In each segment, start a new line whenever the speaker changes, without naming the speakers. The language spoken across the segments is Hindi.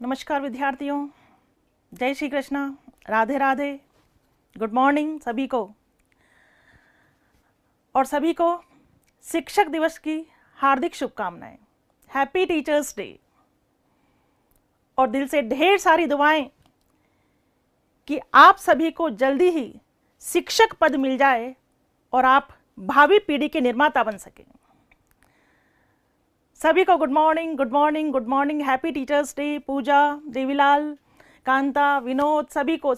नमस्कार विद्यार्थियों, जय श्री कृष्णा, राधे राधे, गुड मॉर्निंग सभी को। और सभी को शिक्षक दिवस की हार्दिक शुभकामनाएं। Happy teachers day. और दिल से ढेर सारी दुआएं कि आप सभी को जल्दी ही शिक्षक पद मिल जाए और आप भावी पीढ़ी के निर्माता बन सकें। सभी को good morning, good morning, good morning. Happy teachers day. Pooja, Devilal, Kanta, Vinod, सभी को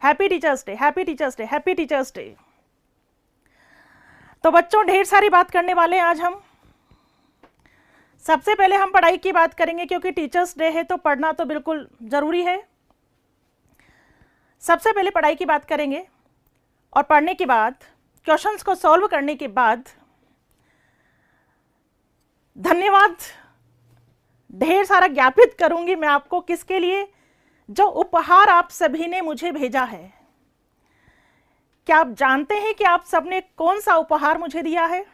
happy teachers day, happy teachers day, happy teachers day. तो बच्चों, ढेर सारी बात करने वाले हैं आज हम। सबसे पहले हम पढ़ाई की बात करेंगे, क्योंकि टीचर्स डे है तो पढ़ना तो बिल्कुल जरूरी है। सबसे पहले पढ़ाई की बात करेंगे और पढ़ने के बाद, क्वेश्चंस को सॉल्व करने के बाद धन्यवाद ढेर सारा ज्ञापित करूंगी मैं आपको। किसके लिए? जो उपहार आप सभी ने मुझे भेजा है। क्या आप जानते हैं कि आप सबने कौन सा उपहार मुझे दिया है?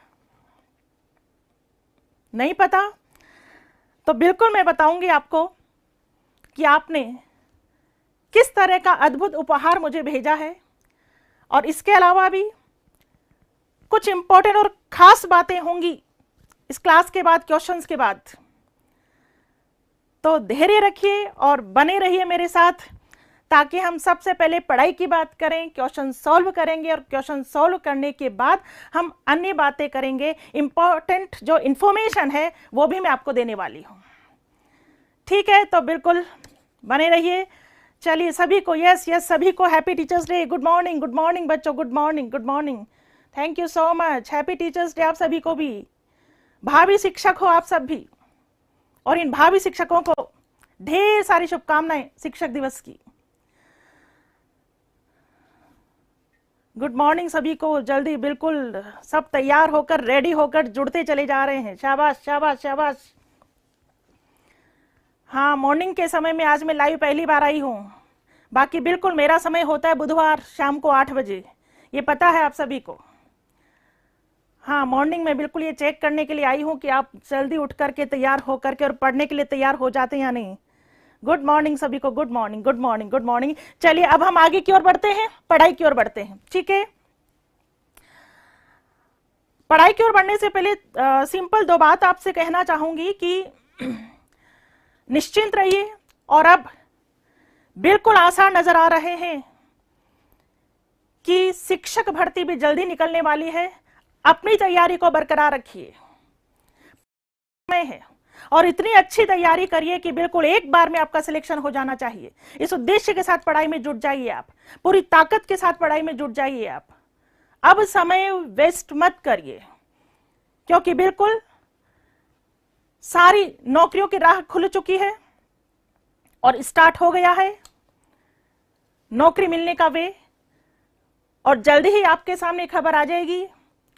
नहीं पता? तो बिल्कुल मैं बताऊंगी आपको कि आपने किस तरह का अद्भुत उपहार मुझे भेजा है। और इसके अलावा भी कुछ इंपॉर्टेंट और खास बातें होंगी इस क्लास के बाद, क्वेश्चंस के बाद। तो धैर्य रखिए और बने रहिए मेरे साथ, ताकि हम सबसे पहले पढ़ाई की बात करें, क्वेश्चन सॉल्व करेंगे और क्वेश्चन सॉल्व करने के बाद हम अन्य बातें करेंगे। इंपॉर्टेंट जो इंफॉर्मेशन है वो भी मैं आपको देने वाली हूं। ठीक है, तो बिल्कुल बने रहिए। चलिए सभी को यस सभी को happy teachers day. Good morning बच्चों, good morning. Thank you so much. Happy teachers day आप सभी को भी। भावी शिक्षक हो आप सब भी, और इन भावी शिक्षकों को ढेर सारी शुभकामनाएं शिक्षक दिवस की। गुड मॉर्निंग सभी को। जल्दी बिल्कुल सब तैयार होकर, रेडी होकर जुड़ते चले जा रहे हैं। शाबाश शाबाश शाबाश। हाँ, मॉर्निंग के समय में आज मैं लाइव पहली बार आई हूँ। बाकी बिल्कुल मेरा समय होता है बुधवार शाम को 8 बजे, ये पता है आप सभी को। हाँ, मॉर्निंग में बिल्कुल ये चेक करने के लिए आई हूँ कि आप जल्दी उठ करके तैयार हो करके और पढ़ने के लिए तैयार हो जाते हैं या नहीं। गुड मॉर्निंग सभी को। Good morning. चलिए अब हम आगे की ओर बढ़ते हैं, पढ़ाई की ओर बढ़ते हैं। ठीक है, पढ़ाई की ओर बढ़ने से पहले सिंपल 2 बात आपसे कहना चाहूंगी कि निश्चिंत रहिए। और अब बिल्कुल आसान नजर आ रहे हैं कि शिक्षक भर्ती भी जल्दी निकलने वाली है। अपनी तैयारी को बरकरार रखिए है, और इतनी अच्छी तैयारी करिए कि बिल्कुल एक बार में आपका सिलेक्शन हो जाना चाहिए। इस उद्देश्य के साथ पढ़ाई में जुट जाइए आप, पूरी ताकत के साथ पढ़ाई में जुट जाइए आप। अब समय वेस्ट मत करिए, क्योंकि बिल्कुल सारी नौकरियों की राह खुल चुकी है और स्टार्ट हो गया है नौकरी मिलने का वे। और जल्दी ही आपके सामने खबर आ जाएगी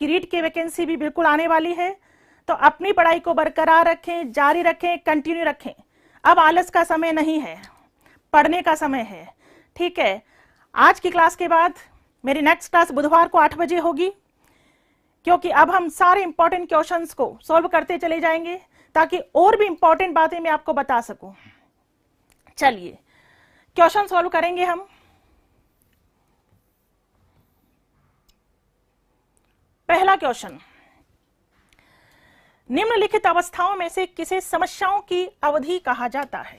कि रीट की वैकेंसी भी बिल्कुल आने वाली है। तो अपनी पढ़ाई को बरकरार रखें, जारी रखें, कंटिन्यू रखें। अब आलस का समय नहीं है, पढ़ने का समय है। ठीक है, आज की क्लास के बाद मेरी नेक्स्ट क्लास बुधवार को 8 बजे होगी, क्योंकि अब हम सारे इंपॉर्टेंट क्वेश्चंस को सॉल्व करते चले जाएंगे, ताकि और भी इंपॉर्टेंट बातें मैं आपको बता सकूं। चलिए क्वेश्चन सॉल्व करेंगे हम। पहला क्वेश्चन, निम्नलिखित अवस्थाओं में से किसे समस्याओं की अवधि कहा जाता है?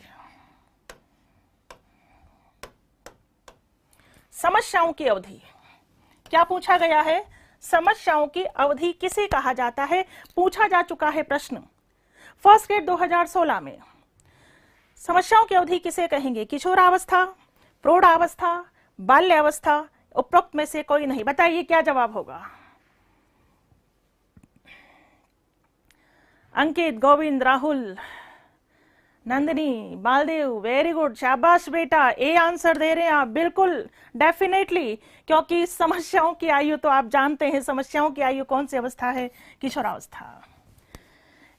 समस्याओं की अवधि क्या पूछा गया है? समस्याओं की अवधि किसे कहा जाता है? पूछा जा चुका है प्रश्न फर्स्ट ग्रेड 2016 में। समस्याओं की अवधि किसे कहेंगे? किशोरावस्था, प्रौढ़ावस्था, बाल्यावस्था, उपरोक्त में से कोई नहीं। बताइए क्या जवाब होगा? अंकित, गोविंद, राहुल, नंदिनी, बालदेव, वेरी गुड, शाबाश बेटा। ए आंसर दे रहे हैं आप। बिल्कुल डेफिनेटली, क्योंकि समस्याओं की आयु तो आप जानते हैं, समस्याओं की आयु कौन सी अवस्था है? किशोरावस्था।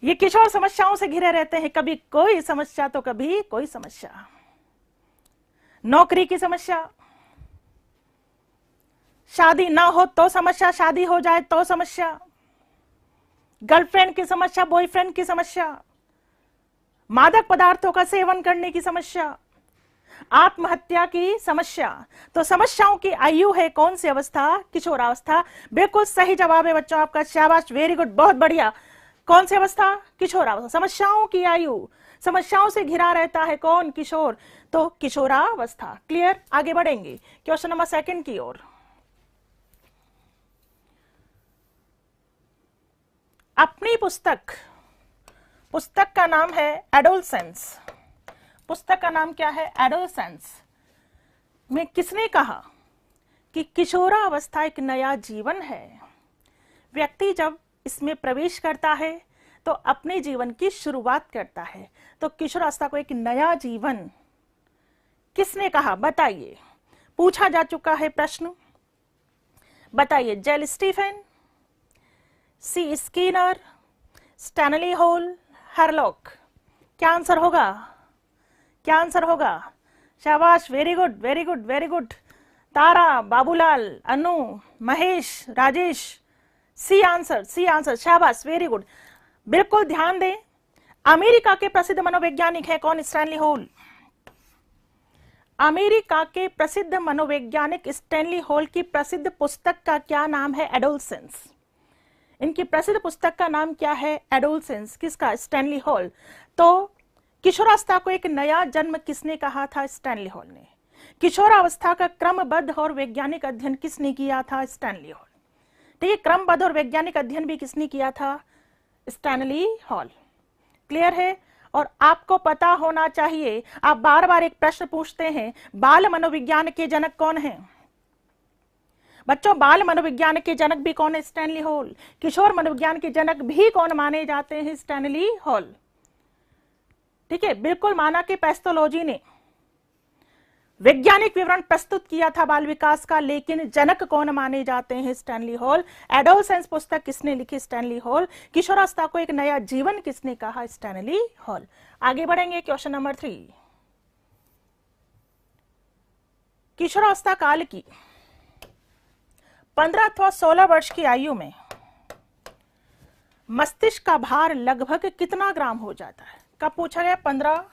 ये किशोर समस्याओं से घिरे रहते हैं, कभी कोई समस्या तो कभी कोई समस्या। नौकरी की समस्या, शादी ना हो तो समस्या, शादी हो जाए तो समस्या, गर्लफ्रेंड की समस्या, बॉयफ्रेंड की समस्या, मादक पदार्थों का सेवन करने की समस्या, आत्महत्या की समस्या। तो समस्याओं की आयु है कौन सी अवस्था? किशोरावस्था। बिल्कुल सही जवाब है बच्चों आपका, शाबाश, वेरी गुड, बहुत बढ़िया। कौन सी अवस्था? किशोरावस्था। समस्याओं की आयु, समस्याओं से घिरा रहता है कौन? किशोर। तो किशोरावस्था। क्लियर? आगे बढ़ेंगे क्वेश्चन नंबर 2 की ओर। अपनी पुस्तक का नाम है एडोलसेंस। पुस्तक का नाम क्या है? एडोलसेंस। में किसने कहा कि किशोरावस्था एक नया जीवन है? व्यक्ति जब इसमें प्रवेश करता है तो अपने जीवन की शुरुआत करता है। तो किशोरावस्था को एक नया जीवन किसने कहा? बताइए, पूछा जा चुका है प्रश्न, बताइए। जेल Stephen, C Skinner, Stanley Hall, Hurlock. क्या आंसर होगा? क्या आंसर होगा? शाबाश, very good, very good, very good. Tara, Babulal, Anu, Mahesh, Rajesh, C answer, C answer, शाबाश, वेरी गुड। बिल्कुल ध्यान दें, अमेरिका के प्रसिद्ध मनोवैज्ञानिक है कौन? Stanley hall. अमेरिका के प्रसिद्ध मनोवैज्ञानिक स्टैनली हॉल की प्रसिद्ध पुस्तक का क्या नाम है? एडोलसेंस। इनकी प्रसिद्ध पुस्तक का नाम क्या है? एडोलसेंस। किसका? Stanley hall. तो किशोरावस्था को एक नया जन्म किसने कहा था? स्टैनली हॉल ने। किशोरावस्था का क्रमबद्ध और वैज्ञानिक अध्ययन किसने किया था? Stanley hall. ठीक है, क्रमबद्ध और वैज्ञानिक अध्ययन भी किसने किया था? Stanley hall. क्लियर है? और आपको पता होना चाहिए, आप बार बार एक प्रश्न पूछते हैं, बाल मनोविज्ञान के जनक कौन है? बच्चों, बाल मनोविज्ञान के जनक भी कौन है? Stanley hall. किशोर मनोविज्ञान के जनक भी कौन माने जाते हैं? Stanley hall. ठीक है, बिल्कुल माना कि पैथोलॉजी ने वैज्ञानिक विवरण प्रस्तुत किया था बाल विकास का, लेकिन जनक कौन माने जाते हैं? Stanley hall. एडोलसेंस पुस्तक किसने लिखी? Stanley hall. किशोरावस्था को एक नया जीवन किसने कहा? Stanley hall. आगे बढ़ेंगे क्वेश्चन नंबर 3। किशोरावस्था काल की 15 अथवा 16 वर्ष की आयु में मस्तिष्क का भार लगभग कितना ग्राम हो जाता है? कब पूछा गया? 15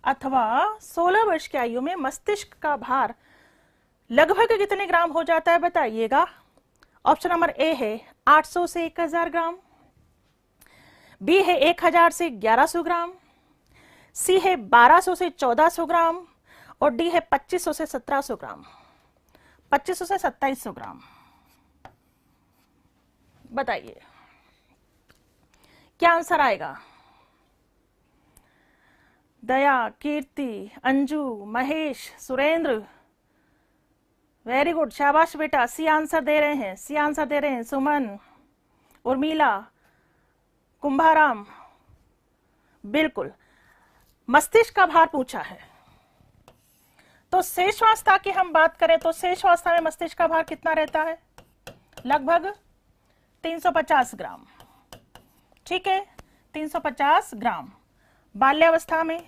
अथवा 16 वर्ष की आयु में मस्तिष्क का भार लगभग कितने ग्राम हो जाता है? बताइएगा। ऑप्शन नंबर ए है 800 से 1000 ग्राम, बी है 1000 से 1100 ग्राम, सी है 1200 से 1400 ग्राम और डी है 2500 से 1700 ग्राम, 2500 से 2700 ग्राम। बताइए क्या आंसर आएगा? दया, कीर्ति, अंजू, महेश, सुरेंद्र, वेरी गुड, शाबाश बेटा, सी आंसर दे रहे हैं, सी आंसर दे रहे हैं। सुमन, उर्मिला, कुंभाराम, बिल्कुल मस्तिष्क का भार पूछा है। तो शेषावस्था की हम बात करें तो शेषावस्था में मस्तिष्क का भार कितना रहता है? लगभग 350 ग्राम। ठीक है, 350 ग्राम। बाल्यावस्था में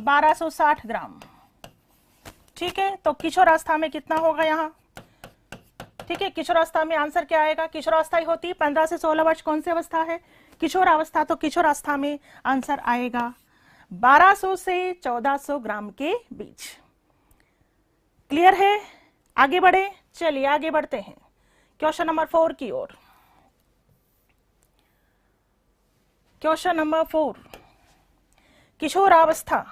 1260 ग्राम। ठीक है, तो किशोरावस्था में कितना होगा यहाँ? ठीक है, किशोरावस्था में आंसर क्या आएगा? किशोरावस्था ही होती है 15 से 16 वर्ष, कौन सी अवस्था है? किशोरावस्था। तो किशोरावस्था में आंसर आएगा 1200 से 1400 ग्राम के बीच। क्लियर है? आगे बढ़े, चलिए आगे बढ़ते हैं क्वेश्चन नंबर 4 की ओर। क्वेश्चन नंबर 4, किशोरावस्था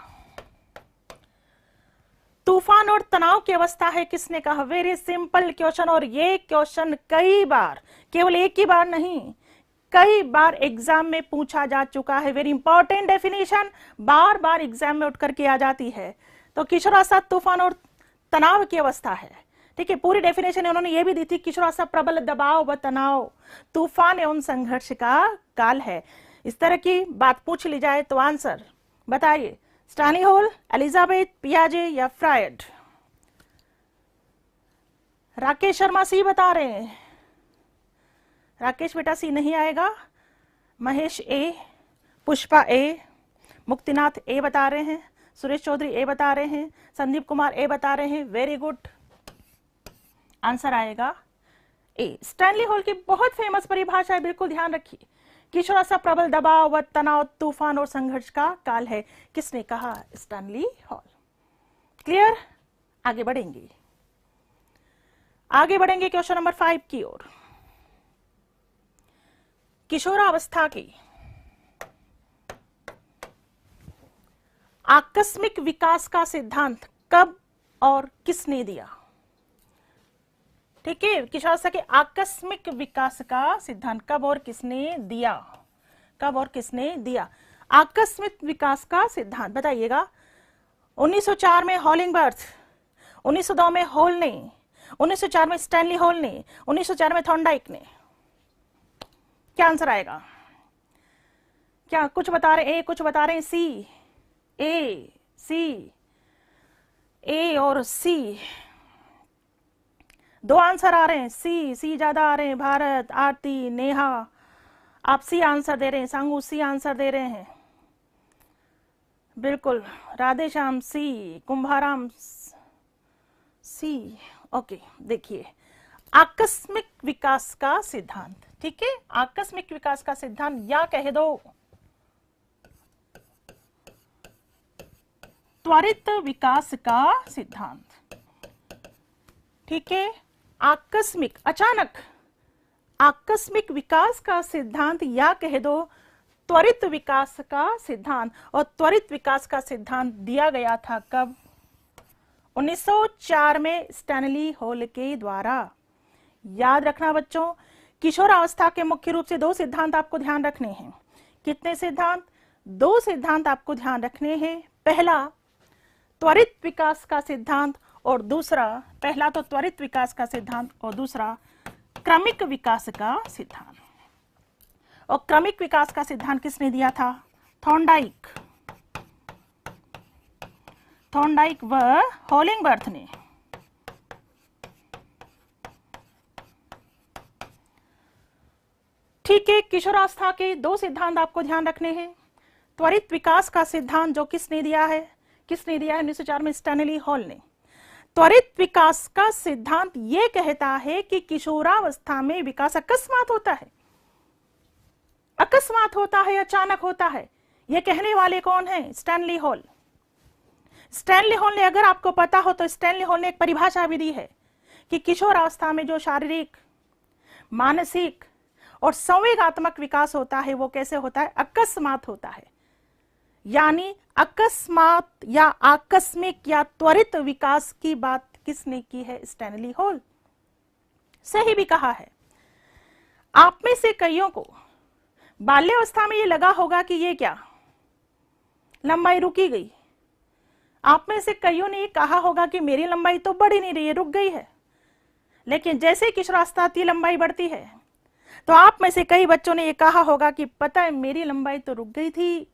तूफान और तनाव की अवस्था है, किसने कहा? वेरी सिंपल क्वेश्चन, और ये क्वेश्चन कई बार, केवल एक ही बार नहीं, कई बार एग्जाम में पूछा जा चुका है। वेरी इंपॉर्टेंट डेफिनेशन, बार बार एग्जाम में उठ करके आ जाती है। तो किशोरावस्था तूफान और तनाव की अवस्था है। ठीक है, पूरी डेफिनेशन उन्होंने ये भी दी थी, किशोरावस्था प्रबल दबाव व तनाव, तूफान एवं संघर्ष का काल है। इस तरह की बात पूछ ली जाए तो आंसर बताइए, स्टैनली हॉल, एलिजाबेथ, पियाजे या फ्रायड? राकेश शर्मा सी बता रहे हैं। राकेश बेटा सी नहीं आएगा। महेश ए, पुष्पा ए, मुक्तिनाथ ए बता रहे हैं, सुरेश चौधरी ए बता रहे हैं, संदीप कुमार ए बता रहे हैं। वेरी गुड, आंसर आएगा ए। स्टैनली हॉल की बहुत फेमस परिभाषा है, बिल्कुल ध्यान रखिए। किशोरावस्था प्रबल दबाव व तनाव, तूफान और संघर्ष का काल है। किसने कहा? Stanley hall. क्लियर? आगे बढ़ेंगे, आगे बढ़ेंगे क्वेश्चन नंबर 5 की ओर। किशोरावस्था की आकस्मिक विकास का सिद्धांत कब और किसने दिया? ठीक है, किशोरावस्था के आकस्मिक विकास का सिद्धांत कब और किसने दिया? कब और किसने दिया आकस्मिक विकास का सिद्धांत? बताइएगा। 1904 में हॉलिंगबर्थ, 1902 में हॉल ने, 1904 में स्टैनली हॉल ने, 1904 में थॉर्नडाइक ने। क्या आंसर आएगा? क्या कुछ बता रहे ए, कुछ बता रहे हैं सी, ए, सी, ए और सी। दो आंसर आ रहे हैं, सी ज्यादा आ रहे हैं। भारत, आरती, नेहा, आप सी आंसर दे रहे हैं। सांगू सी आंसर दे रहे हैं, बिल्कुल। राधेश्याम सी, कुंभाराम सी। ओके, देखिए आकस्मिक विकास का सिद्धांत, ठीक है, आकस्मिक विकास का सिद्धांत या कह दो त्वरित विकास का सिद्धांत। ठीक है, आकस्मिक, अचानक, आकस्मिक विकास का सिद्धांत या कह दो त्वरित विकास का सिद्धांत। और त्वरित विकास का सिद्धांत दिया गया था कब? 1904 में स्टैनली हॉल के द्वारा। याद रखना बच्चों, किशोरावस्था के मुख्य रूप से दो सिद्धांत आपको ध्यान रखने हैं। कितने सिद्धांत? दो सिद्धांत आपको ध्यान रखने हैं। पहला त्वरित विकास का सिद्धांत और दूसरा, पहला तो त्वरित विकास का सिद्धांत और दूसरा क्रमिक विकास का सिद्धांत। और क्रमिक विकास का सिद्धांत किसने दिया था? थॉर्नडाइक, थॉर्नडाइक व हॉलिंगबर्थ ने। ठीक है, किशोरावस्था के दो सिद्धांत आपको ध्यान रखने हैं। त्वरित विकास का सिद्धांत जो किसने दिया है? किसने दिया है? 1904 में स्टैनली हॉल ने। त्वरित विकास का सिद्धांत यह कहता है कि किशोरावस्था में विकास अकस्मात होता है, अकस्मात होता है, अचानक होता है। यह कहने वाले कौन है? Stanley hall. स्टैनली हॉल ने, अगर आपको पता हो तो स्टैनली हॉल ने एक परिभाषा भी दी है कि किशोरावस्था में जो शारीरिक, मानसिक और संवेगात्मक विकास होता है वो कैसे होता है? अकस्मात होता है। यानी अकस्मात या आकस्मिक या त्वरित विकास की बात किसने की है? Stanley hall. सही भी कहा है। आप में से कईयों को बाल्यावस्था में ये लगा होगा कि ये क्या, लंबाई रुकी गई। आप में से कईयों ने ये कहा होगा कि मेरी लंबाई तो बढ़ ही नहीं रही है, रुक गई है। लेकिन जैसे किशोरावस्था आती लंबाई बढ़ती है, तो आप में से कई बच्चों ने ये कहा होगा कि पता है मेरी लंबाई तो रुक गई थी,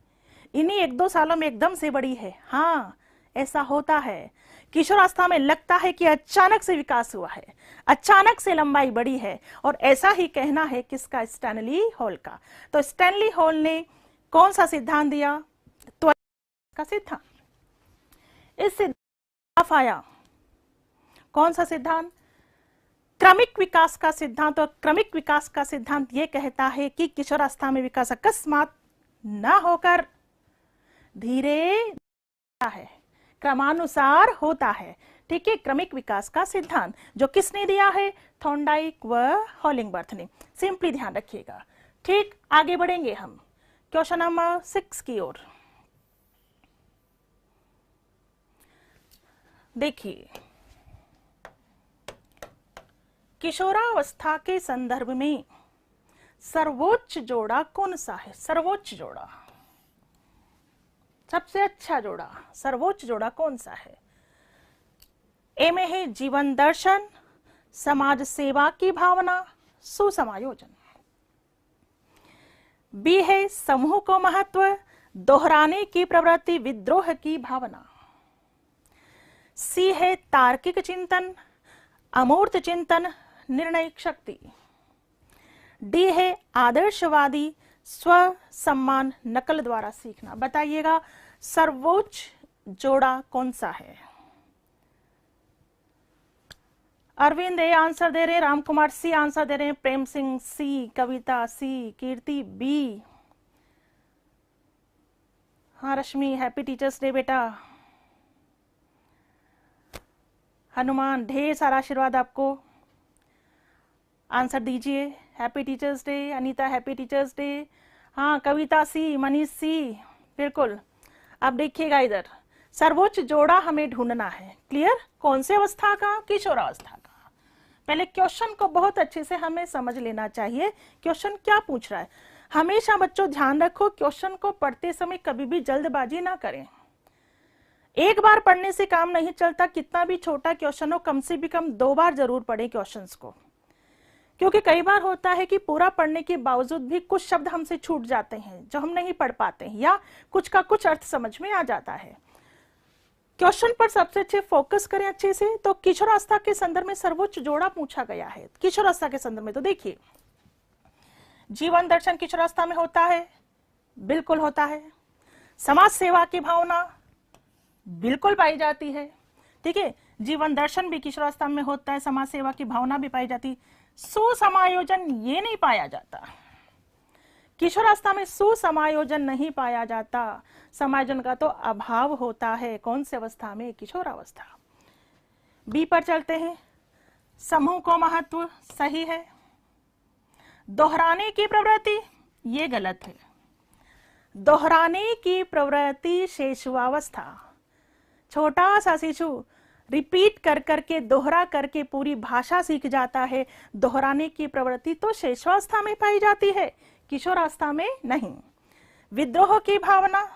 इन्हीं 1-2 सालों में एकदम से बढ़ी है। हाँ, ऐसा होता है। किशोरावस्था में लगता है कि अचानक से विकास हुआ है, अचानक से लंबाई बढ़ी है। और ऐसा ही कहना है किसका? स्टैनली हॉल का। तो स्टैनली हॉल ने कौन सा सिद्धांत दिया? त्वरित का सिद्धांत। इस सिद्धांत आया कौन सा सिद्धांत? क्रमिक विकास का सिद्धांत। और क्रमिक विकास का सिद्धांत यह कहता है कि किशोरावस्था में विकास अकस्मात न होकर धीरे है, क्रमानुसार होता है। ठीक है, क्रमिक विकास का सिद्धांत जो किसने दिया है? थॉर्नडाइक व हॉलिंगबर्थ ने। सिंपली ध्यान रखिएगा। ठीक, आगे बढ़ेंगे हम क्वेश्चन नंबर 6 की ओर। देखिए, किशोरावस्था के संदर्भ में सर्वोच्च जोड़ा कौन सा है? सर्वोच्च जोड़ा, सबसे अच्छा जोड़ा, सर्वोच्च जोड़ा कौन सा है? ए में है जीवन दर्शन, समाज सेवा की भावना, सुसमायोजन। बी है समूह को महत्व, दोहराने की प्रवृत्ति, विद्रोह की भावना। सी है तार्किक चिंतन, अमूर्त चिंतन, निर्णय शक्ति। डी है आदर्शवादी, स्व सम्मान, नकल द्वारा सीखना। बताइएगा सर्वोच्च जोड़ा कौन सा है? अरविंद ए आंसर दे रहे हैं, राम कुमार सी आंसर दे रहे हैं, प्रेम सिंह सी, कविता सी, कीर्ति बी। हाँ रश्मि, हैप्पी टीचर्स डे बेटा। हनुमान, ढेर सारा आशीर्वाद आपको, आंसर दीजिए। Happy teachers day. Anita, happy teachers day. हाँ कविता सी, मनीष सी, बिल्कुल। अब देखिएगा इधर, सर्वोच्च जोड़ा हमें ढूंढना है। क्लियर? कौन से अवस्था का? किशोरावस्था का। पहले क्वेश्चन को बहुत अच्छे से हमें समझ लेना चाहिए, क्वेश्चन क्या पूछ रहा है। हमेशा बच्चों ध्यान रखो, क्वेश्चन को पढ़ते समय कभी भी जल्दबाजी ना करें। एक बार पढ़ने से काम नहीं चलता, कितना भी छोटा क्वेश्चन हो कम से भी कम 2 बार जरूर पढ़ें क्वेश्चंस को, क्योंकि कई बार होता है कि पूरा पढ़ने के बावजूद भी कुछ शब्द हमसे छूट जाते हैं जो हम नहीं पढ़ पाते हैं, या कुछ का कुछ अर्थ समझ में आ जाता है। क्वेश्चन पर सबसे अच्छे फोकस करें अच्छे से। तो किशोरावस्था के संदर्भ में सर्वोच्च जोड़ा पूछा गया है। किशोरावस्था के संदर्भ में तो देखिए, जीवन दर्शन किशोरावस्था में होता है, बिल्कुल होता है। समाज सेवा की भावना बिल्कुल पाई जाती है, ठीक है। जीवन दर्शन भी किशोरावस्था में होता है, समाज सेवा की भावना भी पाई जाती। सुसमायोजन ये नहीं पाया जाता, किशोरावस्था में सुसमायोजन नहीं पाया जाता, समायोजन का तो अभाव होता है। कौन सी अवस्था में? किशोरावस्था। बी पर चलते हैं। समूह को महत्व सही है। दोहराने की प्रवृत्ति ये गलत है। दोहराने की प्रवृत्ति शिशुअवस्था, छोटा सा शिशु रिपीट कर करके, दोहरा करके पूरी भाषा सीख जाता है। दोहराने की प्रवृत्ति तो शिशुअवस्था में पाई जाती है, किशोरावस्था में नहीं। विद्रोह की भावना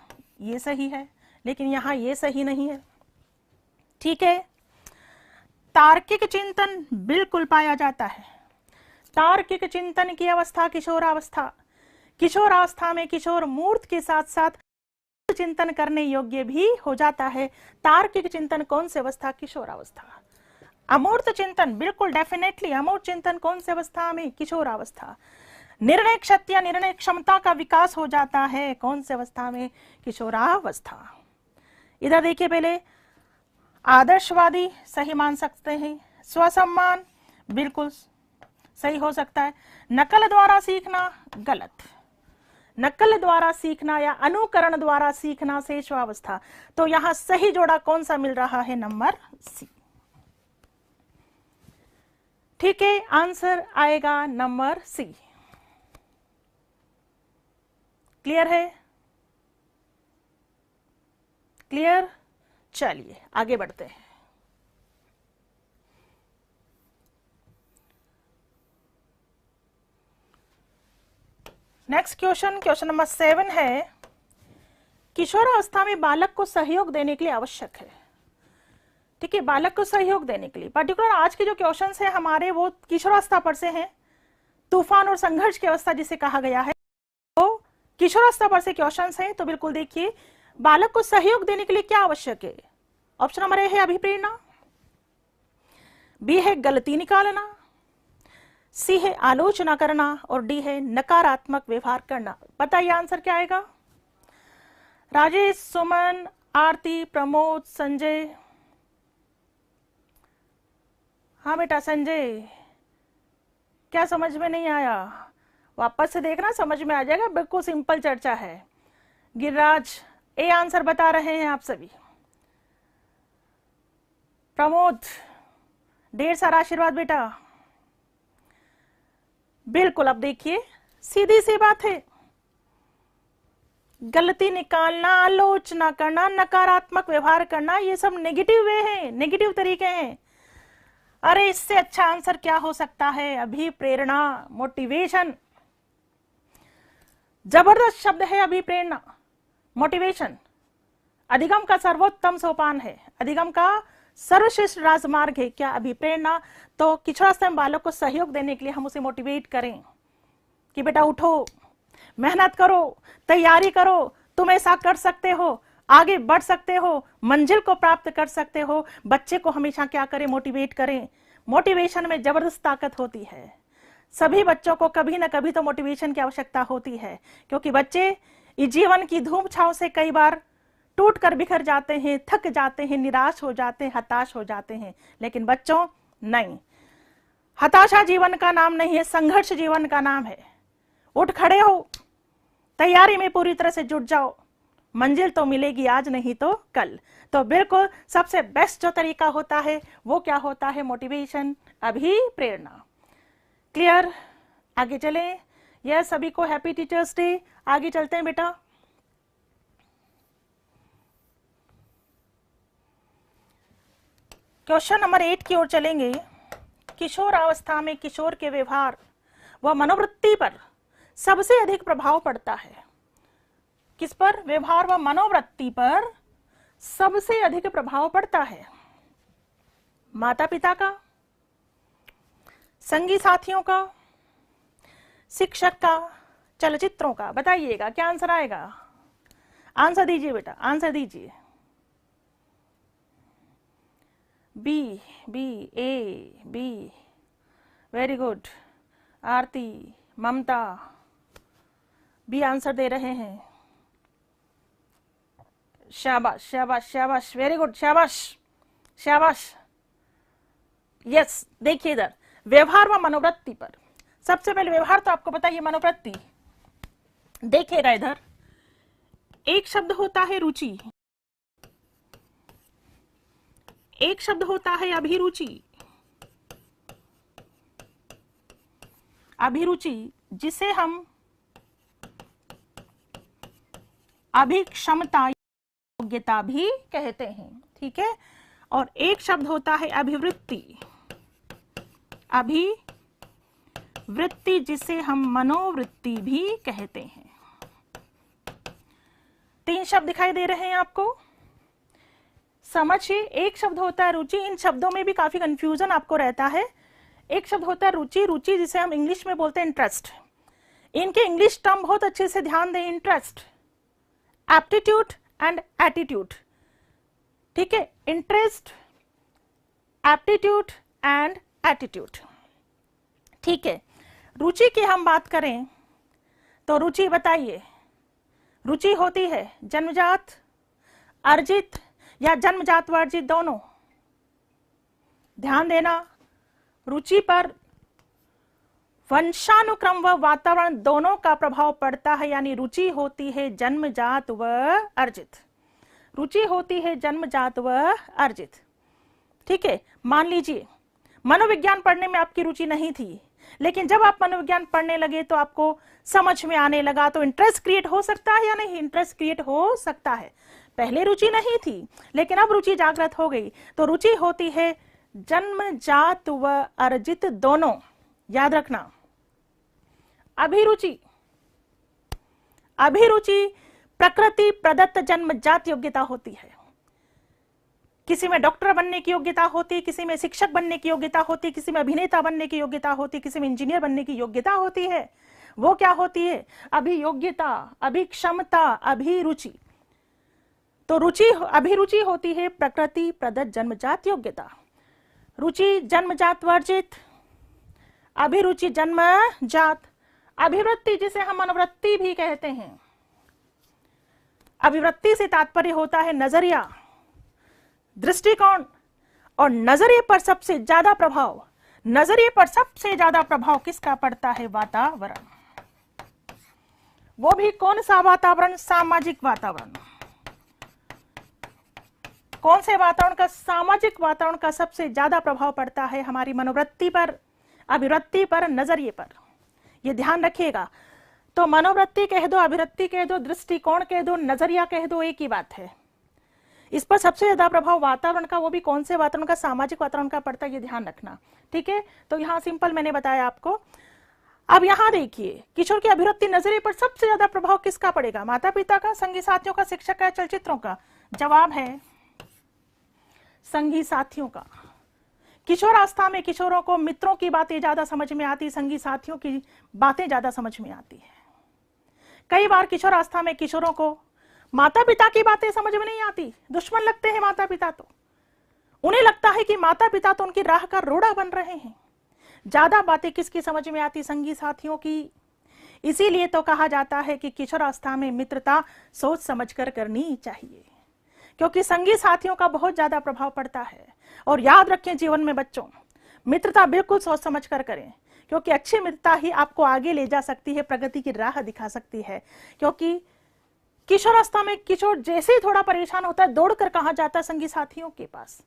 ये सही है, लेकिन यहां ये सही नहीं है, ठीक है। तार्किक चिंतन बिल्कुल पाया जाता है। तार्किक चिंतन की अवस्था किशोरावस्था। किशोरावस्था में किशोर मूर्त के साथ साथ चिंतन करने योग्य भी हो जाता है। तार्किक चिंतन कौन सी अवस्था? किशोरावस्था। अमूर्त चिंतन बिल्कुल डेफिनेटली, अमूर्त चिंतन कौन सी अवस्था में? किशोरावस्था। निर्णय शक्ति या निर्णय क्षमता का विकास हो जाता है, कौन सी अवस्था में? किशोरावस्था। इधर देखिए, पहले आदर्शवादी सही मान सकते हैं, स्वसम्मान बिल्कुल सही हो सकता है। नकल द्वारा सीखना गलत। नकल द्वारा सीखना या अनुकरण द्वारा सीखना शिशुअवस्था। तो यहां सही जोड़ा कौन सा मिल रहा है? नंबर सी, ठीक है। आंसर आएगा नंबर सी। क्लियर है? क्लियर? चलिए आगे बढ़ते हैं। नेक्स्ट क्वेश्चन, क्वेश्चन नंबर 7 है, किशोरावस्था में बालक को सहयोग देने के लिए आवश्यक है, ठीक है। बालक को सहयोग देने के लिए पर्टिकुलर आज के जो क्वेश्चंस है हमारे वो किशोरावस्था पर से हैं। तूफान और संघर्ष की अवस्था जिसे कहा गया है, तो किशोरावस्था पर से क्वेश्चंस हैं। तो बिल्कुल देखिए, बालक को सहयोग देने के लिए क्या आवश्यक है? ऑप्शन नंबर ए है अभिप्रेरणा, बी है गलती निकालना, सी है आलोचना करना, और डी है नकारात्मक व्यवहार करना। बताइए आंसर क्या आएगा? राजेश, सुमन, आरती, प्रमोद, संजय। हाँ बेटा संजय, क्या समझ में नहीं आया? वापस से देखना, समझ में आ जाएगा, बिल्कुल सिंपल चर्चा है। गिरिराज ए आंसर बता रहे हैं आप सभी। प्रमोद, ढेर सारा आशीर्वाद बेटा। बिल्कुल, अब देखिए सीधी सी बात है, गलती निकालना, आलोचना करना, नकारात्मक व्यवहार करना, ये सब नेगेटिव वे हैं, नेगेटिव तरीके हैं। अरे इससे अच्छा आंसर क्या हो सकता है? अभिप्रेरणा, मोटिवेशन। जबरदस्त शब्द है अभिप्रेरणा, मोटिवेशन। अधिगम का सर्वोत्तम सोपान है, अधिगम का सर्वश्रेष्ठ राजमार्ग है क्या? अभिप्रेरणा। तो किशोरावस्था में बालक को सहयोग देने के लिए हम उसे मोटिवेट करें कि बेटा उठो, मेहनत करो, तैयारी करो, तुम ऐसा कर सकते हो, आगे बढ़ सकते हो, मंजिल को प्राप्त कर सकते हो। बच्चे को हमेशा क्या करें? मोटिवेट करें। मोटिवेशन में जबरदस्त ताकत होती है। सभी बच्चों को कभी ना कभी तो मोटिवेशन की आवश्यकता होती है, क्योंकि बच्चे इस जीवन की धूम छाव से कई बार टूट कर बिखर जाते हैं, थक जाते हैं, निराश हो जाते हैं, हताश हो जाते हैं। लेकिन बच्चों नहीं, हताशा जीवन का नाम नहीं है, संघर्ष जीवन का नाम है। उठ खड़े हो, तैयारी में पूरी तरह से जुट जाओ, मंजिल तो मिलेगी आज नहीं तो कल। तो बिल्कुल सबसे बेस्ट जो तरीका होता है वो क्या होता है? मोटिवेशन, अभिप्रेरणा। क्लियर? आगे चले। यस, सभी को हैप्पी टीचर्स डे। आगे चलते हैं बेटा। क्वेश्चन नंबर 8 की ओर चलेंगे। किशोर अवस्था में किशोर के व्यवहार व मनोवृत्ति पर सबसे अधिक प्रभाव पड़ता है। किस पर? व्यवहार व मनोवृत्ति पर सबसे अधिक प्रभाव पड़ता है। माता पिता का, संगी साथियों का, शिक्षक का, चलचित्रों का? बताइएगा क्या आंसर आएगा। आंसर दीजिए बेटा, आंसर दीजिए। B, B, A, B, very good. Aarti, Mamata B answer दे रहे हैं। शाबाश शाबाश शाबाश, वेरी गुड, शाबाश शाबाश। यस, देखिए इधर व्यवहार व मनोवृत्ति पर। सबसे पहले व्यवहार तो आपको पता है, मनोवृत्ति देखिएगा इधर। एक शब्द होता है रुचि, एक शब्द होता है अभिरुचि। अभिरुचि जिसे हम अभिक्षमता, योग्यता भी कहते हैं, ठीक है। और एक शब्द होता है अभिवृत्ति, अभिवृत्ति जिसे हम मनोवृत्ति भी कहते हैं। 3 शब्द दिखाई दे रहे हैं आपको, समझिए। एक शब्द होता है रुचि, इन शब्दों में भी काफी कंफ्यूजन आपको रहता है। एक शब्द होता है रुचि, रुचि जिसे हम इंग्लिश में बोलते हैं इंटरेस्ट। इनके इंग्लिश टर्म बहुत अच्छे से ध्यान दें, इंटरेस्ट, एप्टीट्यूड एंड एटीट्यूड, ठीक है। इंटरेस्ट, एप्टीट्यूड एंड एटीट्यूड, ठीक है। रुचि की हम बात करें तो रुचि बताइए, रुचि होती है जन्मजात, अर्जित या जन्मजात व अर्जित दोनों? ध्यान देना, रुचि पर वंशानुक्रम व वातावरण दोनों का प्रभाव पड़ता है, यानी रुचि होती है जन्मजात व अर्जित। रुचि होती है जन्मजात व अर्जित, ठीक है। मान लीजिए मनोविज्ञान पढ़ने में आपकी रुचि नहीं थी, लेकिन जब आप मनोविज्ञान पढ़ने लगे तो आपको समझ में आने लगा, तो इंटरेस्ट क्रिएट हो सकता है या नहीं? इंटरेस्ट क्रिएट हो सकता है। पहले रुचि नहीं थी, लेकिन अब रुचि जागृत हो गई। तो रुचि होती है जन्मजात व अर्जित दोनों, याद रखना। अभिरुचि, अभिरुचि प्रकृति प्रदत्त जन्मजात योग्यता होती है। किसी में डॉक्टर बनने की योग्यता होती है, किसी में शिक्षक बनने की योग्यता होती है, किसी में अभिनेता बनने की योग्यता होती है, किसी में इंजीनियर बनने की योग्यता होती है। वो क्या होती है? अभियोग्यता, अभिक्षमता, अभिरुचि। तो रुचि, अभिरुचि होती है प्रकृति प्रदत्त जन्मजात योग्यता। रुचि जन्मजात वर्जित, अभिरुचि जन्मजात। अभिवृत्ति जिसे हम मनोवृत्ति भी कहते हैं। अभिवृत्ति से तात्पर्य होता है नजरिया, दृष्टिकोण, और नजरिए पर सबसे ज्यादा प्रभाव, नजरिए पर सबसे ज्यादा प्रभाव किसका पड़ता है? वातावरण। वो भी कौन सा वातावरण? सामाजिक वातावरण। कौन से वातावरण का? सामाजिक वातावरण का सबसे ज्यादा प्रभाव पड़ता है हमारी मनोवृत्ति पर, अभिवृत्ति पर, नजरिए पर। ये ध्यान रखिएगा। तो मनोवृत्ति कह दो, अभिवृत्ति कह दो, दृष्टिकोण कह दो, नजरिया कह दो, एक ही बात है। इस पर सबसे ज्यादा प्रभाव वातावरण का, वो भी कौन से वातावरण का? सामाजिक वातावरण का पड़ता है, ये ध्यान रखना, ठीक है। तो यहाँ सिंपल मैंने बताया आपको। अब यहाँ देखिए, किशोर की अभिवृत्ति नजरिए पर सबसे ज्यादा प्रभाव किसका पड़ेगा? माता पिता का, संगी साथियों का, शिक्षक का, चलचित्रों का? जवाब है संगी साथियों का। किशोरावस्था में किशोरों को मित्रों की बातें ज्यादा समझ में आती, संगी साथियों की बातें ज्यादा समझ में आती है। कई बार किशोरावस्था में किशोरों को माता पिता की बातें समझ में नहीं आती, दुश्मन लगते हैं माता पिता। तो उन्हें लगता है कि माता पिता तो उनकी राह का रोड़ा बन रहे हैं। ज्यादा बातें किसकी समझ में आती? संगी साथियों की। इसीलिए तो कहा जाता है कि किशोरावस्था में मित्रता सोच समझकर करनी चाहिए, क्योंकि संगी साथियों का बहुत ज्यादा प्रभाव पड़ता है। और याद रखें जीवन में बच्चों, मित्रता बिल्कुल सोच समझ कर करें, क्योंकि अच्छी मित्रता ही आपको आगे ले जा सकती है, प्रगति की राह दिखा सकती है। क्योंकि किशोरावस्था में किशोर जैसे ही थोड़ा परेशान होता है, दौड़कर कहां जाता है? संगी साथियों के पास।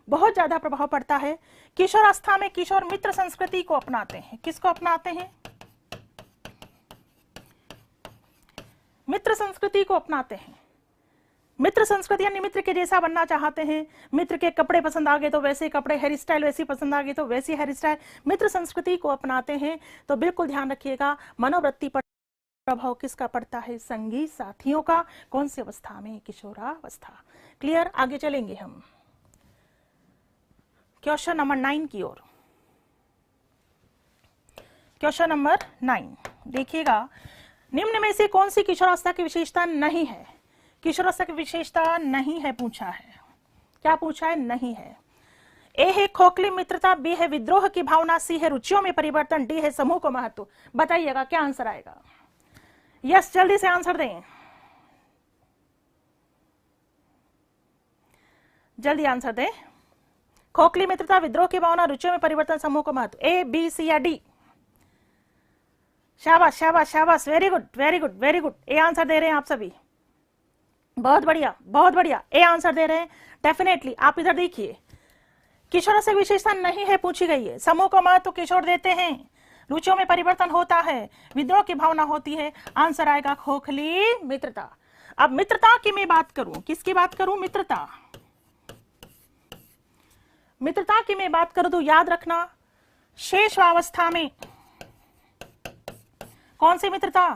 बहुत ज्यादा प्रभाव पड़ता है। किशोरावस्था में किशोर मित्र संस्कृति को अपनाते हैं। किसको अपनाते हैं? मित्र संस्कृति को अपनाते हैं। मित्र संस्कृति यानी मित्र के जैसा बनना चाहते हैं। मित्र के कपड़े पसंद आ गए तो वैसे कपड़े, हेयर स्टाइल वैसी पसंद आ गई तो वैसी हेयर स्टाइल, मित्र संस्कृति को अपनाते हैं। तो बिल्कुल ध्यान रखिएगा, मनोवृत्ति पर प्रभाव किसका पड़ता है? संगी साथियों का। कौन सी अवस्था में? किशोरावस्था। क्लियर? आगे चलेंगे हम क्वेश्चन नंबर 9 की ओर। क्वेश्चन नंबर 9 देखिएगा, निम्न में से कौन सी किशोरावस्था की विशेषता नहीं है? किशोरावस्था की विशेषता नहीं है पूछा है। क्या पूछा है? नहीं है। ए है खोखली मित्रता, बी है विद्रोह की भावना, सी है रुचियों में परिवर्तन, डी है समूह को महत्व। बताइएगा क्या आंसर आएगा? यस, जल्दी से आंसर दें, जल्दी आंसर दें। खोखली मित्रता, विद्रोह की भावना, रुचियों में परिवर्तन, समूह को महत्व। ए, बी, सी या डी? शाबाश शाबाश शाबाश, very good very good very good. A answer दे रहे हैं आप सभी, बहुत बढ़िया बहुत बढ़िया। ए आंसर दे रहे हैं डेफिनेटली। आप इधर देखिए, किशोरावस्था की विशेषता नहीं है पूछी गई है। समूह को महत्व किशोर देते हैं, रुचियों में परिवर्तन होता है, विद्रोह की भावना होती है। आंसर आएगा खोखली मित्रता। अब मित्रता की मैं बात करूं, किसकी बात करूं? मित्रता। मित्रता की मैं बात करूं तो याद रखना, शेषावस्था में कौन सी मित्रता?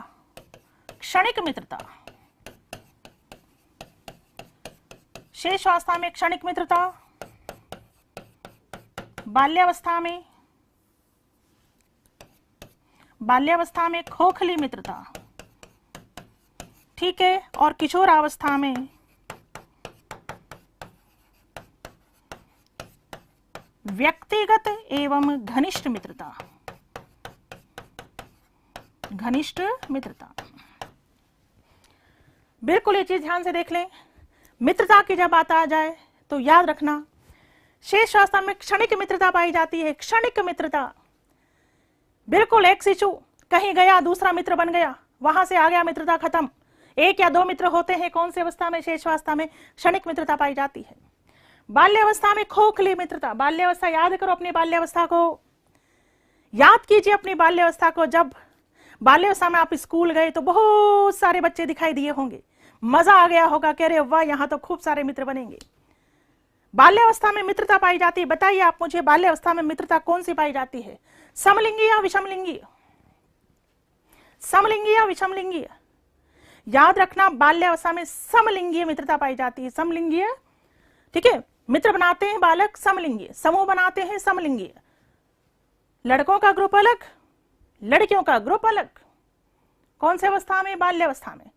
क्षणिक मित्रता। शेषावस्था में क्षणिक मित्रता, बाल्यावस्था में खोखली मित्रता, ठीक है। और किशोरावस्था में व्यक्तिगत एवं घनिष्ठ मित्रता। घनिष्ठ मित्रता, बिल्कुल ये चीज ध्यान से देख लें। मित्रता की जब बात आ जाए तो याद रखना, शेषावस्था में क्षणिक मित्रता पाई जाती है। क्षणिक मित्रता बिल्कुल एक शिशु कहीं गया, दूसरा मित्र बन गया, वहां से आ गया, मित्रता खत्म। एक या दो मित्र होते हैं। कौन सी अवस्था में? शेषावस्था में क्षणिक मित्रता पाई जाती है। बाल्यावस्था में खोखली मित्रता। बाल्यावस्था याद करो, अपनी बाल्यावस्था को याद कीजिए, अपनी बाल्यावस्था को। जब बाल्यावस्था में आप स्कूल गए तो बहुत सारे बच्चे दिखाई दिए होंगे, मजा आ गया होगा, कह रहे वाह यहां तो खूब सारे मित्र बनेंगे। बाल्यावस्था में मित्रता पाई जाती है। बताइए आप मुझे, बाल्यावस्था में मित्रता कौन सी पाई जाती है? समलिंगी या विषमलिंगी? समलिंगी या विषमलिंगी? याद रखना, बाल्यावस्था में समलिंगी मित्रता पाई जाती है। समलिंगी, ठीक है। मित्र बनाते हैं बालक समलिंगी, समूह बनाते हैं समलिंगी। लड़कों का ग्रुप अलग, लड़कियों का ग्रुप अलग। कौन सी अवस्था में? बाल्यावस्था में।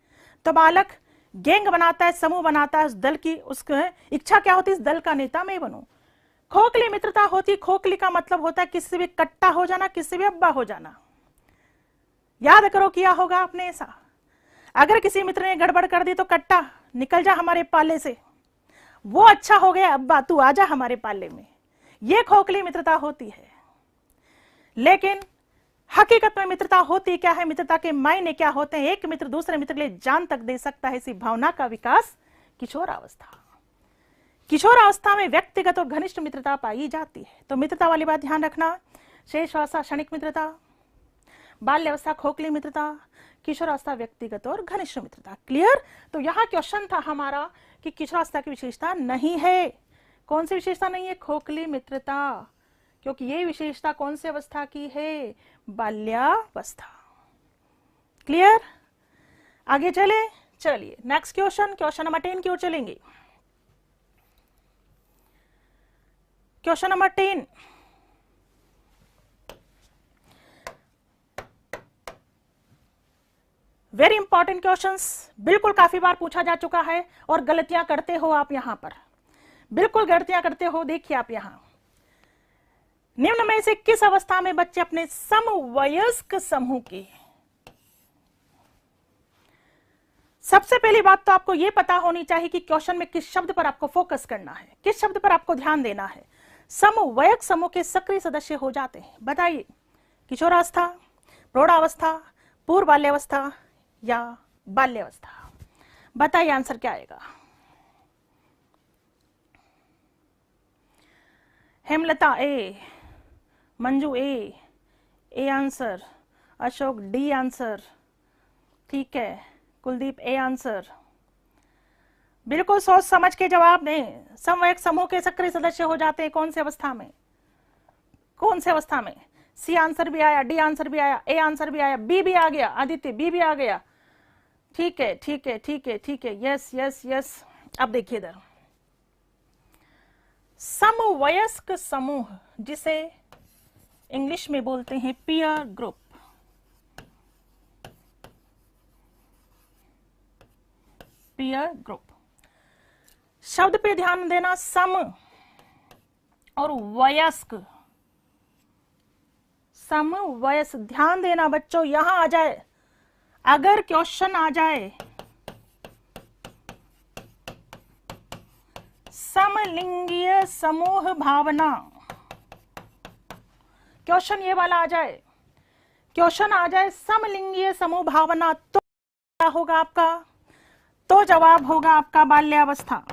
तो बालक गैंग बनाता है, समूह बनाता है, उस दल की उसकी इच्छा क्या होती है? इस दल का नेता मैं बनूं। खोखली मित्रता होती, खोखली का मतलब होता है किसी भी कट्टा हो जाना, किसी भी अब्बा हो जाना। याद करो, किया होगा आपने ऐसा। अगर किसी मित्र ने गड़बड़ कर दी तो कट्टा, निकल जा हमारे पाले से, वो अच्छा हो गया अब्बा, तू आजा हमारे पाले में। ये खोखली मित्रता होती है। लेकिन हकीकत में मित्रता होती क्या है? मित्रता के मायने क्या होते हैं? एक मित्र दूसरे मित्र के लिए जान तक दे सकता है, इसी भावना का विकास किशोरावस्था। किशोरावस्था में व्यक्तिगत और घनिष्ठ मित्रता पाई जाती है। तो मित्रता वाली बात ध्यान रखना, शेषावस्था क्षणिक मित्रता, बाल्यावस्था खोखली मित्रता, किशोरावस्था व्यक्तिगत और घनिष्ठ मित्रता। क्लियर? तो यहां क्वेश्चन था हमारा कि किशोरावस्था की विशेषता नहीं है। कौन सी विशेषता नहीं है? खोखली मित्रता, क्योंकि ये विशेषता कौन सी अवस्था की है? बाल्यावस्था। क्लियर? आगे चले, चलिए नेक्स्ट क्वेश्चन, क्वेश्चन नंबर 10 की ओर चलेंगे। Question number 10, very important questions, बिल्कुल काफी बार पूछा जा चुका है और गलतियां करते हो आप यहां पर, बिल्कुल गलतियां करते हो। देखिए आप यहां, निम्न में से किस अवस्था में बच्चे अपने समवयस्क समूह की? सबसे पहली बात तो आपको यह पता होनी चाहिए कि क्वेश्चन में किस शब्द पर आपको फोकस करना है, किस शब्द पर आपको ध्यान देना है। समवयस्क समूह के सक्रिय सदस्य हो जाते हैं। बताइए, किशोरावस्था, प्रौढ़ावस्था, पूर्व बाल्यावस्था या बाल्यावस्था? बताइए आंसर क्या आएगा। Hemlata A, Manju A answer, Ashok D answer, ठीक है, कुलदीप ए आंसर। बिल्कुल सोच समझ के जवाब दें। समवयस्क समूह के सक्रिय सदस्य हो जाते हैं कौन सी अवस्था में? कौन सी अवस्था में? सी आंसर भी आया, डी आंसर भी आया, ए आंसर भी आया, बी भी आ गया, आदित्य बी भी आ गया। ठीक है ठीक है ठीक है ठीक है, यस यस यस। अब देखिए इधर, समवयस्क समूह जिसे इंग्लिश में बोलते हैं पीयर ग्रुप। पीयर ग्रुप शब्द पे ध्यान देना, सम और वयस्क। सम वयस्क, ध्यान देना बच्चों, यहां आ जाए, अगर क्वेश्चन आ जाए समलिंगीय समूह भावना, क्वेश्चन ये वाला आ जाए, क्वेश्चन आ जाए समलिंगीय समूह भावना, तो क्या होगा आपका? तो जवाब होगा आपका बाल्यावस्था।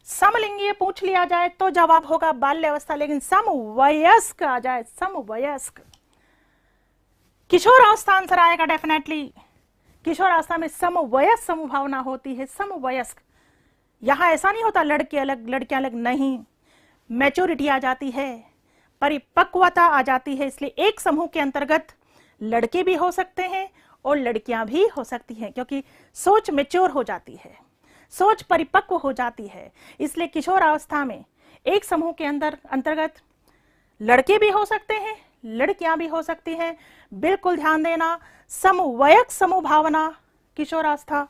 समलिंगीय पूछ लिया जाए तो जवाब होगा बाल्यावस्था, लेकिन समवयस्क आ जाए, समवयस्क, किशोरावस्था आंसर आएगा डेफिनेटली। किशोरावस्था में समवयस्क समूह भावना होती है, समवयस्क। यहां ऐसा नहीं होता लड़के अलग लड़कियां अलग, नहीं, मैच्योरिटी आ जाती है, परिपक्वता आ जाती है, इसलिए एक समूह के अंतर्गत लड़के भी हो सकते हैं और लड़कियां भी हो सकती हैं, क्योंकि सोच मैच्योर हो जाती है, सोच परिपक्व हो जाती है। इसलिए किशोरावस्था में एक समूह के अंतर्गत लड़के भी हो सकते हैं, लड़कियां भी हो सकती हैं। बिल्कुल ध्यान देना, समवयस्क समूह भावना किशोरावस्था,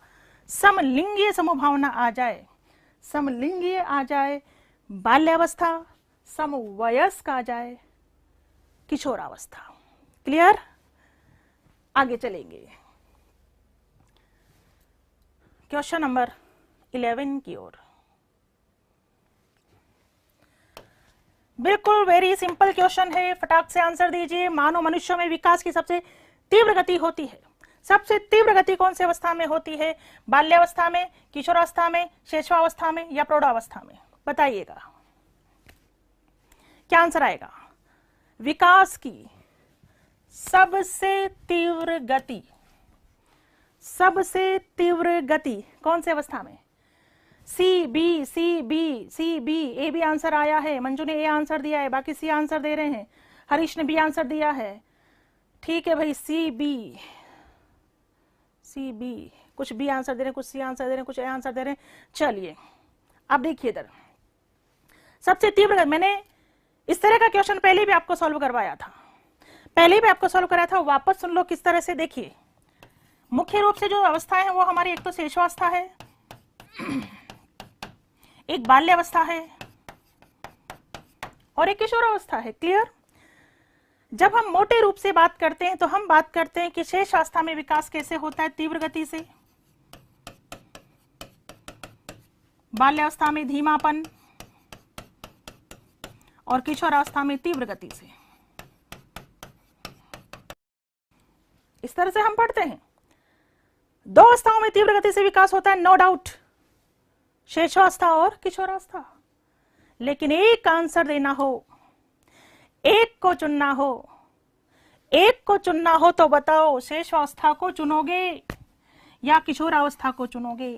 समलिंगीय समूह भावना आ जाए, समलिंगीय आ जाए बाल्यावस्था, समवयस्क आ जाए किशोरावस्था। क्लियर? आगे चलेंगे क्वेश्चन नंबर 11 की ओर। बिल्कुल वेरी सिंपल क्वेश्चन है, फटाक से आंसर दीजिए। मानव मनुष्यों में विकास की सबसे तीव्र गति होती है, सबसे तीव्र गति कौन सी अवस्था में होती है? बाल्यावस्था में, किशोरावस्था में, शैशवावस्था में या प्रौढ़ावस्था में? बताइएगा क्या आंसर आएगा। विकास की सबसे तीव्र गति, सबसे तीव्र गति कौन सी अवस्था में? C B C B C B, A भी आंसर आया है, मंजू ने ए आंसर दिया है, बाकी सी आंसर दे रहे हैं, हरीश ने बी आंसर दिया है। ठीक है भाई, सी बी सी बी, कुछ बी आंसर दे रहे हैं, कुछ सी आंसर दे रहे हैं, कुछ ए आंसर दे रहे हैं। चलिए अब देखिए इधर, सबसे तीव्र, मैंने इस तरह का क्वेश्चन पहले भी आपको सॉल्व करवाया था, पहले भी आपको सॉल्व कराया था, वापस सुन लो किस तरह से। देखिए मुख्य रूप से जो अवस्थाएं हैं वो हमारी, एक तो शैशवावस्था है, एक बाल्यावस्था है और एक किशोरावस्था है। क्लियर? जब हम मोटे रूप से बात करते हैं तो हम बात करते हैं कि शैशवावस्था में विकास कैसे होता है? तीव्र गति से, बाल्यावस्था में धीमापन और किशोरावस्था में तीव्र गति से। इस तरह से हम पढ़ते हैं। दो अवस्थाओं में तीव्र गति से विकास होता है, नो डाउट, शैशवावस्था और किशोरावस्था। लेकिन एक आंसर देना हो, एक को चुनना हो, एक को चुनना हो तो बताओ, शैशवावस्था को चुनोगे या किशोरावस्था को चुनोगे?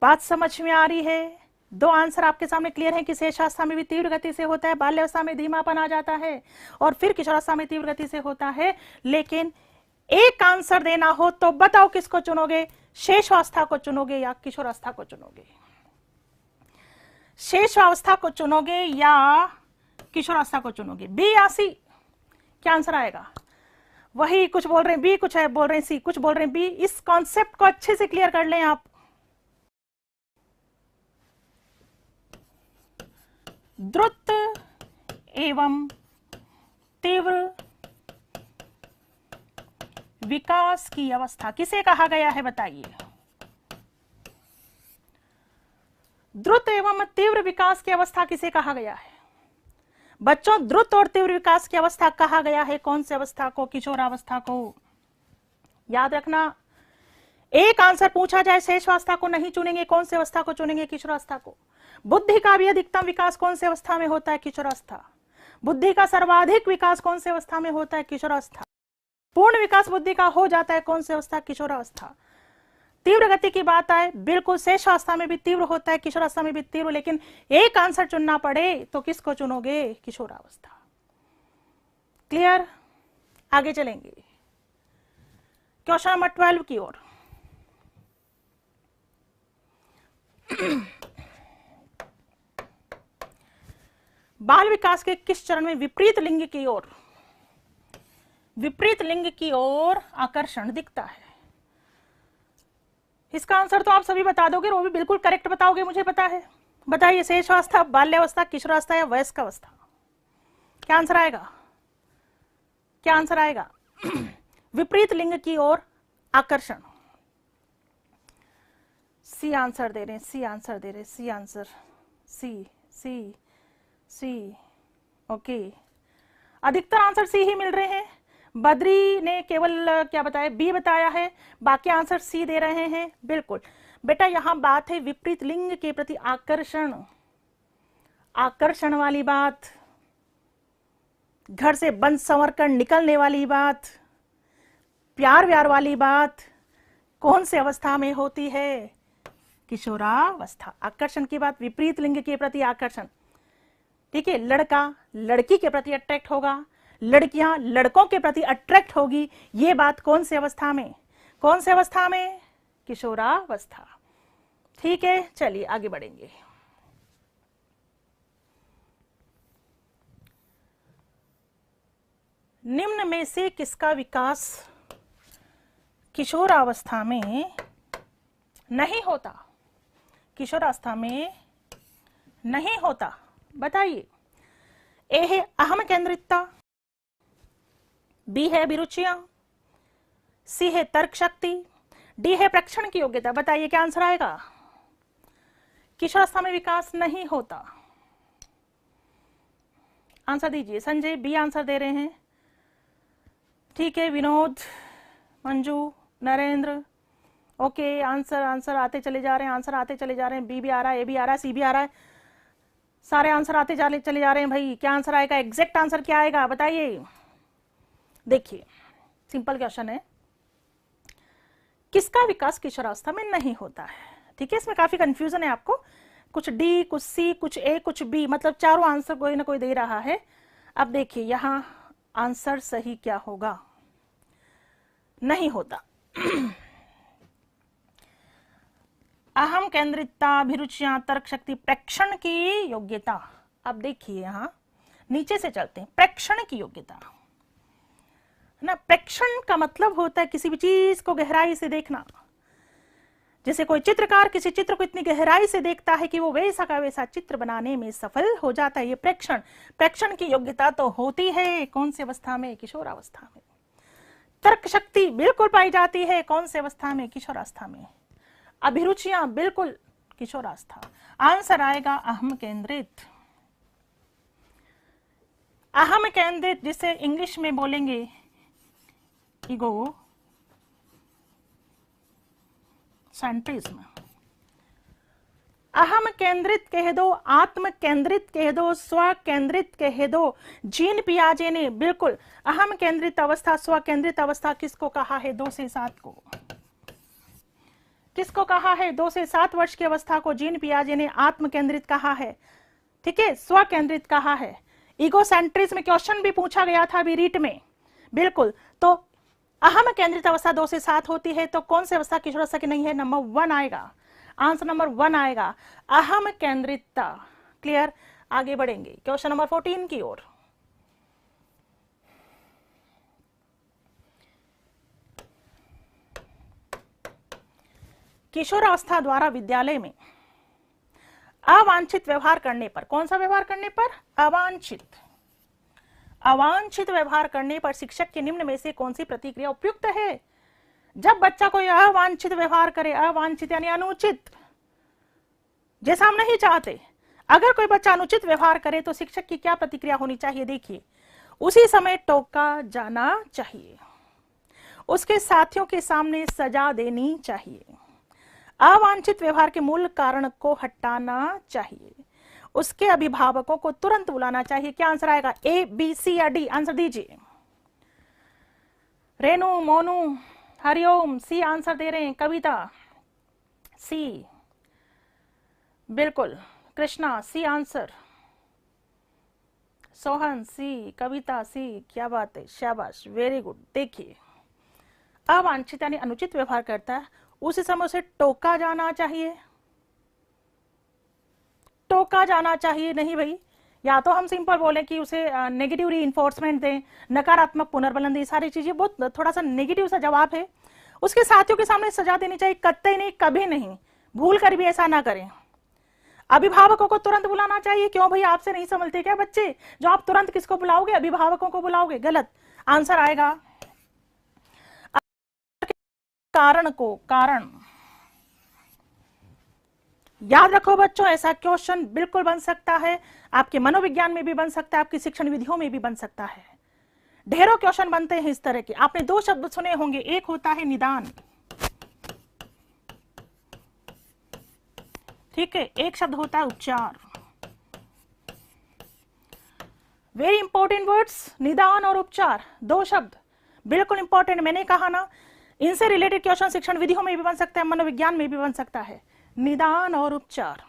बात समझ में आ रही है? दो आंसर आपके सामने क्लियर है कि शैशवावस्था में भी तीव्र गति से होता है, बाल्यावस्था में धीमापन आ जाता है और फिर किशोरावस्था में तीव्र गति से होता है। लेकिन एक आंसर देना हो तो बताओ किसको चुनोगे, शैशवावस्था को चुनोगे या किशोरावस्था को चुनोगे? शैशवावस्था को चुनोगे या किशोरावस्था को चुनोगे? बी या सी? क्या आंसर आएगा? वही कुछ बोल रहे हैं बी, कुछ है बोल रहे हैं सी, कुछ बोल रहे हैं बी। इस कॉन्सेप्ट को अच्छे से क्लियर कर लें आप। द्रुत एवं तीव्र विकास की अवस्था किसे कहा गया है? बताइए। द्रुत एवं तीव्र विकास की अवस्था किसे कहा गया है बच्चों? द्रुत और तीव्र विकास की अवस्था कहा गया है कौन सी अवस्था को? किशोरावस्था को। याद रखना, एक आंसर पूछा जाए शेषावस्था को नहीं चुनेंगे, कौन सी अवस्था को चुनेंगे? किशोरावस्था को। बुद्धि का भी अधिकतम विकास कौन सी अवस्था में होता है? किशोरावस्था। बुद्धि का सर्वाधिक विकास कौन सी अवस्था में होता है? किशोरावस्था। पूर्ण विकास बुद्धि का हो जाता है कौन सी अवस्था? किशोरावस्था। तीव्र गति की बात आए, बिल्कुल शेषावस्था में भी तीव्र होता है, किशोरावस्था में भी तीव्र, लेकिन एक आंसर चुनना पड़े तो किसको चुनोगे? किशोरावस्था। क्लियर? आगे चलेंगे क्वेश्चन नंबर 12 की ओर। बाल विकास के किस चरण में विपरीत लिंग की ओर, विपरीत लिंग की ओर आकर्षण दिखता है? इसका आंसर तो आप सभी बता दोगे, वो भी बिल्कुल करेक्ट बताओगे, मुझे पता है। बताइए, शेषावस्था, बाल्यावस्था, किशोरावस्था या वयस्क अवस्था? क्या आंसर आएगा? क्या आंसर आएगा? विपरीत लिंग की ओर आकर्षण। सी आंसर दे रहे हैं, सी आंसर दे रहे हैं, सी आंसर, सी सी सी। ओके, अधिकतर आंसर सी ही मिल रहे हैं। बद्री ने केवल क्या बताया? बी बताया है, बाकी आंसर सी दे रहे हैं। बिल्कुल बेटा, यहां बात है विपरीत लिंग के प्रति आकर्षण, आकर्षण वाली बात, घर से बंद संवर कर निकलने वाली बात, प्यार व्यार वाली बात कौन से अवस्था में होती है? किशोरावस्था। आकर्षण की बात, विपरीत लिंग के प्रति आकर्षण। ठीक है, लड़का लड़की के प्रति अट्रैक्ट होगा, लड़कियां लड़कों के प्रति अट्रैक्ट होगी, ये बात कौन सी अवस्था में? कौन सी अवस्था में? किशोरावस्था। ठीक है, चलिए आगे बढ़ेंगे। निम्न में से किसका विकास किशोरावस्था में नहीं होता? किशोरावस्था में नहीं होता, बताइए। ए है अहम केंद्रितता, बी है अभिरुचियां, सी है तर्क शक्ति, डी है प्रेक्षण की योग्यता। बताइए क्या आंसर आएगा? किशोरावस्था में विकास नहीं होता। आंसर दीजिए। संजय बी आंसर दे रहे हैं। ठीक है, Vinod, Manju, Narendra, okay, answer answer आते चले जा रहे हैं, आंसर आते चले जा रहे हैं। बी भी आ रहा है, ए भी आ रहा है, सी भी आ रहा है, सारे आंसर आते चले जा रहे हैं। भाई क्या आंसर आएगा? एग्जैक्ट आंसर क्या आएगा बताइए। देखिए, सिंपल क्वेश्चन है, किसका विकास किशोरावस्था में नहीं होता है? ठीक है, इसमें काफी कंफ्यूजन है आपको, कुछ डी, कुछ सी, कुछ ए, कुछ बी, मतलब चारों आंसर कोई ना कोई दे रहा है। अब देखिए यहां आंसर सही क्या होगा? नहीं होता। अहम केंद्रितता, अभिरुचियां, तर्क शक्ति, प्रेक्षण की योग्यता। अब देखिए यहां नीचे से चलते हैं। प्रेक्षण की योग्यता ना, प्रेक्षण का मतलब होता है किसी भी चीज को गहराई से देखना। जैसे कोई चित्रकार किसी चित्र को इतनी गहराई से देखता है कि वो वैसा का वैसा चित्र बनाने में सफल हो जाता है, ये प्रेक्षण। प्रेक्षण की योग्यता तो होती है कौन सी अवस्था में? किशोरावस्था में। तर्क शक्ति बिल्कुल पाई जाती है कौन सी अवस्था में? किशोरावस्था में। अभिरुचियां बिल्कुल किशोरावस्था। आंसर आएगा अहम केंद्रित। अहम केंद्रित जिसे इंग्लिश में बोलेंगे ईगो सेंट्रिज्म। अहम केंद्रित कह दो, आत्म केंद्रित कह दो, स्व केंद्रित कह दो। जीन पियाजे ने बिल्कुल अहम केंद्रित अवस्था, स्व केंद्रित अवस्था किसको कहा है? 2 से 7 को। किसको कहा है? 2 से 7 वर्ष की अवस्था को जीन पियाजे ने आत्म केंद्रित कहा है। ठीक है, स्व केंद्रित कहा है। ईगोसेंट्रिज्म क्वेश्चन भी पूछा गया था अभी रीट में। बिल्कुल, तो अहम केंद्रित अवस्था 2 से 7 होती है, तो कौन सी अवस्था किशोरावस्था की नहीं है? नंबर 1 आएगा, आंसर नंबर 1 आएगा, अहम केंद्रितता। क्लियर? आगे बढ़ेंगे क्वेश्चन नंबर 14 की ओर। किशोरावस्था द्वारा विद्यालय में अवांछित व्यवहार करने पर, कौन सा व्यवहार करने पर? अवांछित। अवांछित व्यवहार करने पर शिक्षक के निम्न में से कौन सी प्रतिक्रिया उपयुक्त है? जब बच्चा कोई अवांछित व्यवहार करे, अवांछित यानी अनुचित, जैसा हम नहीं चाहते। अगर कोई बच्चा अनुचित व्यवहार करे तो शिक्षक की क्या प्रतिक्रिया होनी चाहिए? देखिए, उसी समय टोका जाना चाहिए, उसके साथियों के सामने सजा देनी चाहिए, अवांछित व्यवहार के मूल कारण को हटाना चाहिए, उसके अभिभावकों को तुरंत बुलाना चाहिए। क्या आंसर आएगा? ए, बी, सी या डी? आंसर दीजिए। रेनू, मोनू, हरिओम सी आंसर दे रहे हैं। कविता सी, बिल्कुल। Krishna C answer. Sohan C, Kavita C, क्या बात है, शाबाश, वेरी गुड। देखिए, अवांछित यानी अनुचित व्यवहार करता है, उसी समय उसे टोका जाना चाहिए। टोका जाना चाहिए नहीं भाई, या तो हम सिंपल बोले कि उसे नेगेटिव रीइंफोर्समेंट दें, नकारात्मक पुनर्बलन दें, सारी चीजें बहुत थोड़ा सा नेगेटिव सा जवाब है। उसके साथियों के सामने सजा देनी चाहिए, कतई नहीं, कभी नहीं, भूल कर भी ऐसा ना करें। अभिभावकों को तुरंत बुलाना चाहिए। क्यों भाई, आपसे नहीं समझते क्या बच्चे? जो आप तुरंत किसको बुलाओगे? अभिभावकों को बुलाओगे। गलत आंसर आएगा कारण को। कारण याद रखो बच्चों, ऐसा क्वेश्चन बिल्कुल बन सकता है, आपके मनोविज्ञान में भी बन सकता है, आपकी शिक्षण विधियों में भी बन सकता है। ढेरों क्वेश्चन बनते हैं इस तरह के। आपने दो शब्द सुने होंगे, एक होता है निदान, ठीक है, एक शब्द होता है उपचार। वेरी इंपॉर्टेंट वर्ड्स, निदान और उपचार, दो शब्द बिल्कुल इंपॉर्टेंट। मैंने कहा ना, इनसे रिलेटेड क्वेश्चन शिक्षण विधियों में भी बन सकता है, मनोविज्ञान में भी बन सकता है। निदान और उपचार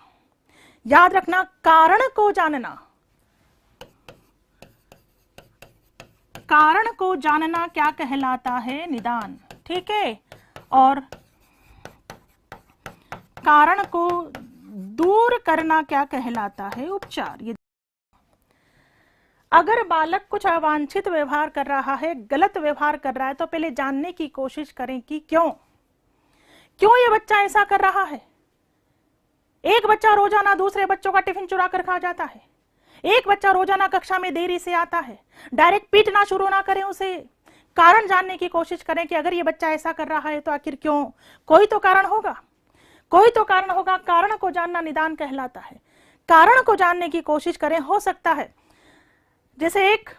याद रखना। कारण को जानना, कारण को जानना क्या कहलाता है? निदान, ठीक है। और कारण को दूर करना क्या कहलाता है? उपचार। ये अगर बालक कुछ अवांछित व्यवहार कर रहा है, गलत व्यवहार कर रहा है, तो पहले जानने की कोशिश करें कि क्यों ये बच्चा ऐसा कर रहा है। एक बच्चा रोजाना दूसरे बच्चों का टिफिन चुरा कर खा जाता है, एक बच्चा रोजाना कक्षा में देरी से आता है, डायरेक्ट पीटना शुरू ना करें उसे। कारण जानने की कोशिश करें कि अगर ये बच्चा ऐसा कर रहा है तो आखिर क्यों? कोई तो कारण होगा, कोई तो कारण होगा। कारण को जानना निदान कहलाता है। कारण को जानने की कोशिश करें। हो सकता है जैसे एक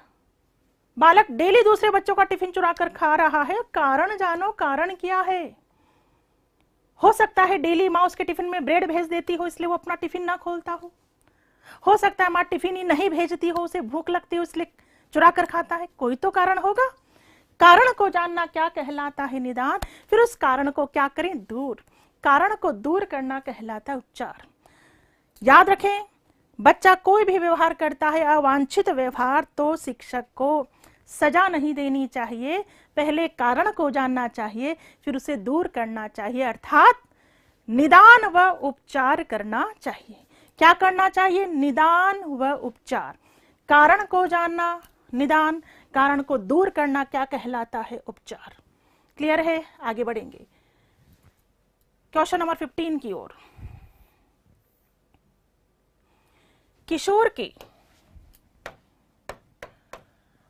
बालक डेली दूसरे बच्चों का टिफिन चुरा कर खा रहा है, कारण जानो, कारण क्या है। हो सकता है डेली माँ उसके टिफिन में ब्रेड भेज देती हो, इसलिए वो अपना टिफिन ना खोलता हो सकता है माँ टिफिन ही नहीं भेजती हो, उसे भूख लगती हो इसलिए चुरा कर खाता है। कोई तो कारण होगा। कारण को जानना क्या कहलाता है? निदान। फिर उस कारण को क्या करें? दूर। कारण को दूर करना कहलाता है उपचार। याद रखें, बच्चा कोई भी व्यवहार करता है, अवांछित व्यवहार, तो शिक्षक को सजा नहीं देनी चाहिए, पहले कारण को जानना चाहिए, फिर उसे दूर करना चाहिए, अर्थात निदान व उपचार करना चाहिए। क्या करना चाहिए? निदान व उपचार। कारण को जानना निदान, कारण को दूर करना क्या कहलाता है? उपचार। क्लियर है? आगे बढ़ेंगे क्वेश्चन नंबर 15 की ओर। किशोर के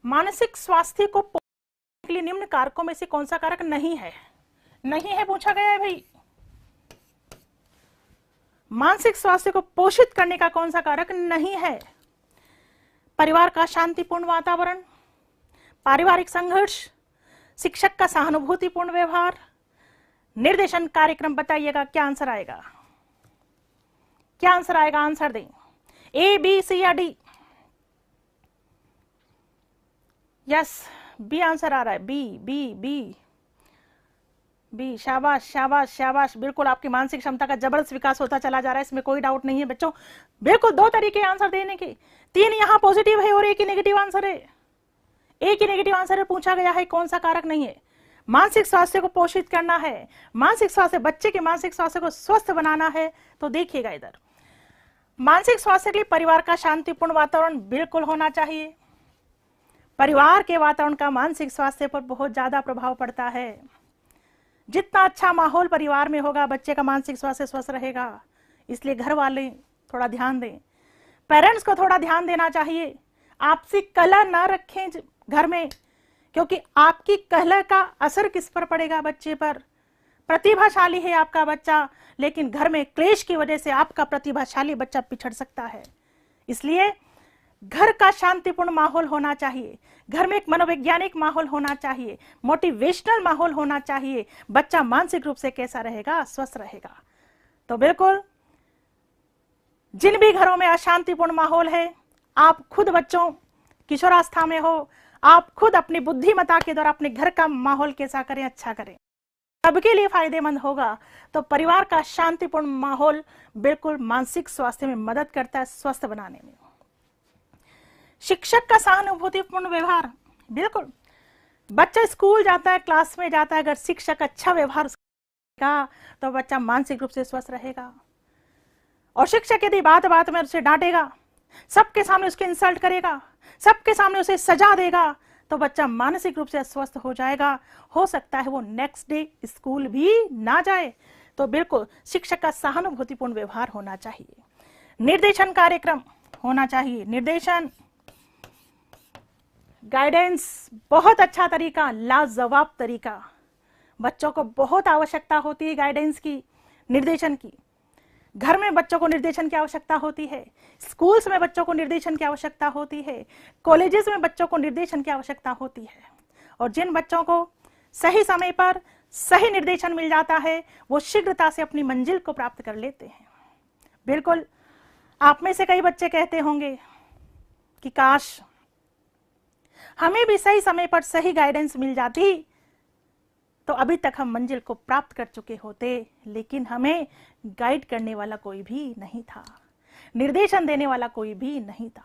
मानसिक स्वास्थ्य को पोषण के लिए निम्न कारकों में से कौन सा कारक नहीं है? नहीं है पूछा गया है भाई। मानसिक स्वास्थ्य को पोषित करने का कौन सा कारक नहीं है? परिवार का शांतिपूर्ण वातावरण, पारिवारिक संघर्ष, शिक्षक का सहानुभूतिपूर्ण व्यवहार, निर्देशन कार्यक्रम। बताइएगा क्या आंसर आएगा? क्या आंसर आएगा? आंसर दें। ए, बी, सी या डी? यस, बी आंसर आ रहा है। B B B B. शाबाश शाबाश शाबाश, बिल्कुल आपकी मानसिक क्षमता का जबरदस्त विकास होता चला जा रहा है, इसमें कोई डाउट नहीं है बच्चों। बिल्कुल दो तरीके आंसर देने के, 3 यहां पॉजिटिव है और एक ही नेगेटिव आंसर है। एक ही नेगेटिव आंसर है। पूछा गया है कौन सा कारक नहीं है? मानसिक स्वास्थ्य को पोषित करना है, मानसिक स्वास्थ्य, बच्चे के मानसिक स्वास्थ्य को स्वस्थ बनाना है। तो देखिएगा इधर, मानसिक स्वास्थ्य के लिए परिवार का शांतिपूर्ण वातावरण बिल्कुल होना चाहिए। परिवार के वातावरण का मानसिक स्वास्थ्य पर बहुत ज्यादा प्रभाव पड़ता है। जितना अच्छा माहौल परिवार में होगा, बच्चे का मानसिक स्वास्थ्य स्वस्थ रहेगा। इसलिए घर वाले थोड़ा ध्यान दें, पेरेंट्स को थोड़ा ध्यान देना चाहिए। आपसी कलह ना रखें घर में, क्योंकि आपकी कलह का असर किस पर पड़ेगा? बच्चे पर। प्रतिभाशाली है आपका बच्चा, लेकिन घर में क्लेश की वजह से आपका प्रतिभाशाली बच्चा पिछड़ सकता है। इसलिए घर का शांतिपूर्ण माहौल होना चाहिए, घर में एक मनोवैज्ञानिक माहौल होना चाहिए, मोटिवेशनल माहौल होना चाहिए। बच्चा मानसिक रूप से कैसा रहेगा? स्वस्थ रहेगा। तो बिल्कुल जिन भी घरों में अशांतिपूर्ण माहौल है, आप खुद बच्चों किशोरावस्था में हो, आप खुद अपनी बुद्धिमत्ता के द्वारा अपने घर का माहौल कैसा करें? अच्छा करें, सबके लिए फायदेमंद होगा। तो परिवार का शांतिपूर्ण माहौल बिल्कुल मानसिक स्वास्थ्य में मदद करता है, स्वस्थ बनाने में। शिक्षक का सहानुभूतिपूर्ण व्यवहार, बिल्कुल बच्चा स्कूल जाता है, क्लास में जाता है, अगर शिक्षक अच्छा व्यवहार करेगा तो बच्चा मानसिक रूप से स्वस्थ रहेगा। और शिक्षक यदि बात बात में उसे डांटेगा, सबके सामने उसके इंसल्ट करेगा, सबके सामने उसे सजा देगा, तो बच्चा मानसिक रूप से अस्वस्थ हो जाएगा। हो सकता है वो नेक्स्ट डे स्कूल भी ना जाए। तो बिल्कुल शिक्षक का सहानुभूतिपूर्ण व्यवहार होना चाहिए। निर्देशन कार्यक्रम होना चाहिए, निर्देशन, गाइडेंस, बहुत अच्छा तरीका, लाजवाब तरीका। बच्चों को बहुत आवश्यकता होती है गाइडेंस की, निर्देशन की। घर में बच्चों को निर्देशन की आवश्यकता होती है, स्कूल्स में बच्चों को निर्देशन की आवश्यकता होती है, कॉलेजेस में बच्चों को निर्देशन की आवश्यकता होती है। और जिन बच्चों को सही समय पर सही निर्देशन मिल जाता है, वो शीघ्रता से अपनी मंजिल को प्राप्त कर लेते हैं। बिल्कुल आप में से कई बच्चे कहते होंगे कि काश हमें भी सही समय पर सही गाइडेंस मिल जाती तो अभी तक हम मंजिल को प्राप्त कर चुके होते, लेकिन हमें गाइड करने वाला कोई भी नहीं था, निर्देशन देने वाला कोई भी नहीं था।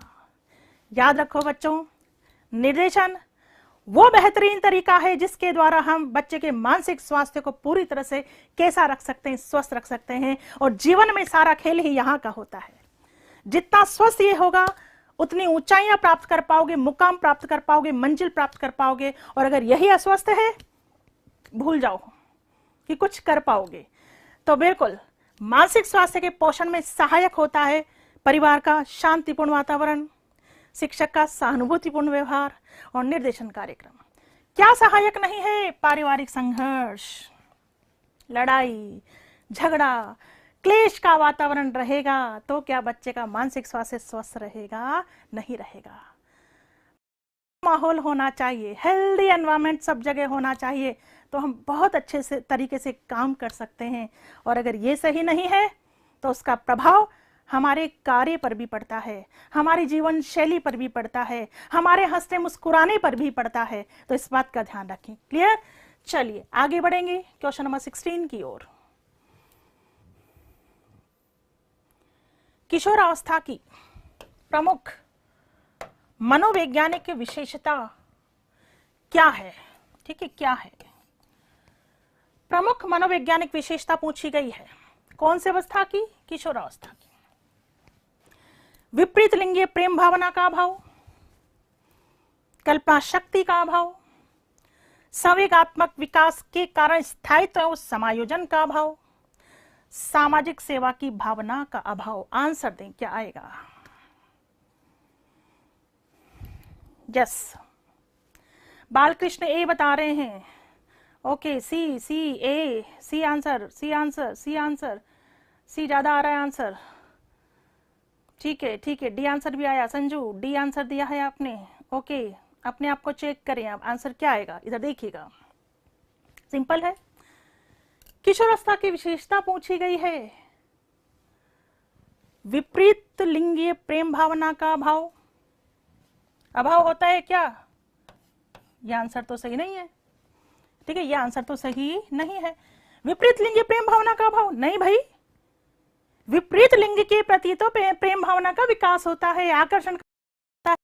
याद रखो बच्चों, निर्देशन वो बेहतरीन तरीका है जिसके द्वारा हम बच्चे के मानसिक स्वास्थ्य को पूरी तरह से कैसा रख सकते हैं? स्वस्थ रख सकते हैं। और जीवन में सारा खेल ही यहाँ का होता है। जितना स्वस्थ ये होगा उतनी ऊंचाइयां प्राप्त कर पाओगे, मुकाम प्राप्त कर पाओगे, मंजिल प्राप्त कर पाओगे। और अगर यही अस्वस्थ है, भूल जाओ कि कुछ कर पाओगे। तो बिल्कुल मानसिक स्वास्थ्य के पोषण में सहायक होता है परिवार का शांतिपूर्ण वातावरण, शिक्षक का सहानुभूतिपूर्ण व्यवहार और निर्देशन कार्यक्रम। क्या सहायक नहीं है? पारिवारिक संघर्ष, लड़ाई झगड़ा, क्लेश का वातावरण रहेगा तो क्या बच्चे का मानसिक स्वास्थ्य स्वस्थ रहेगा? नहीं रहेगा। माहौल होना चाहिए, हेल्दी एनवायरनमेंट सब जगह होना चाहिए, तो हम बहुत अच्छे से तरीके से काम कर सकते हैं। और अगर ये सही नहीं है तो उसका प्रभाव हमारे कार्य पर भी पड़ता है, हमारी जीवन शैली पर भी पड़ता है, हमारे हंसते मुस्कुराने पर भी पड़ता है। तो इस बात का ध्यान रखें। क्लियर? चलिए आगे बढ़ेंगे क्वेश्चन नंबर 16 की ओर। किशोरावस्था की प्रमुख मनोवैज्ञानिक विशेषता क्या है? ठीक है, क्या है? प्रमुख मनोवैज्ञानिक विशेषता पूछी गई है। कौन सी अवस्था की? किशोरावस्था की। विपरीत लिंगीय प्रेम भावना का अभाव, कल्पना शक्ति का अभाव, संवेगात्मक विकास के कारण स्थायित्व और समायोजन का अभाव, सामाजिक सेवा की भावना का अभाव। आंसर दें, क्या आएगा? यस, बालकृष्ण ए बता रहे हैं। Okay, C C A, C answer, C answer, C answer, C ज्यादा आ रहा है आंसर। ठीक है, ठीक है, डी आंसर भी आया। संजू, डी आंसर दिया है आपने। ओके, अपने आप को चेक करें आप, आंसर क्या आएगा इधर देखिएगा। सिंपल है। किशोरावस्था की विशेषता पूछी गई है, विपरीत लिंगीय प्रेम भावना का अभाव। अभाव होता है क्या? यह आंसर तो सही नहीं है। ठीक है, यह आंसर तो सही नहीं है। विपरीत लिंगीय प्रेम भावना का अभाव नहीं भाई, विपरीत लिंग के प्रति तो प्रेम भावना का विकास होता है, आकर्षण होता है।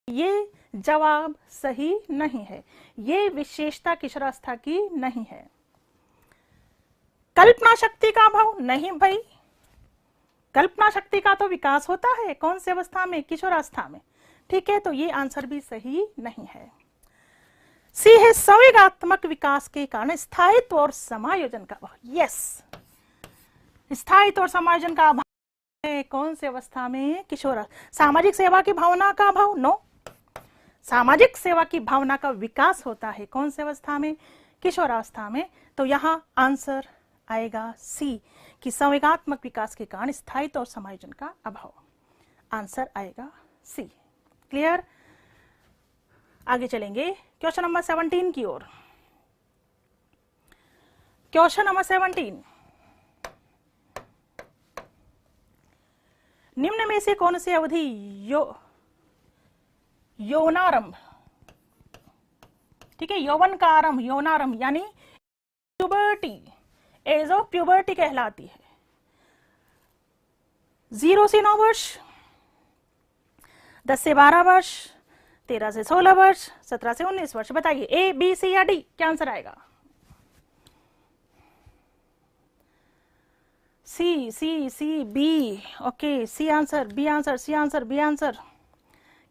ये जवाब सही नहीं है, ये विशेषता किशोरावस्था की नहीं है। कल्पना शक्ति का अभाव नहीं भाई, कल्पना शक्ति का तो विकास होता है। कौन सी अवस्था में? किशोरावस्था में। ठीक है, तो ये आंसर भी सही नहीं है। सी है संवेगात्मक विकास के कारण स्थायित्व और समायोजन का अभाव। यस, स्थायित्व और समायोजन का अभाव है। कौन सी अवस्था में? किशोर। सामाजिक सेवा की भावना का अभाव? नो, सामाजिक सेवा की भावना का विकास होता है। कौन सी अवस्था में? किशोरावस्था में, तो यहां आंसर आएगा सी कि संवेगात्मक विकास के कारण स्थायित्व और समायोजन का अभाव। आंसर आएगा सी। क्लियर? आगे चलेंगे क्वेश्चन नंबर 17 की ओर। क्वेश्चन नंबर 17, निम्न में से कौन सी अवधि यौवनारंभ, ठीक है, यौवन का आरंभ, यौवनारंभ यानी प्यूबर्टी, एज ऑफ प्यूबर्टी कहलाती है? 0 से 9 वर्ष, 10 से 12 वर्ष, 13 से 16 वर्ष, 17 से 19 वर्ष। बताइए ए, बी, सी या डी, क्या आंसर आएगा? C, C, C, B. Okay, C answer, B answer, C answer, B answer.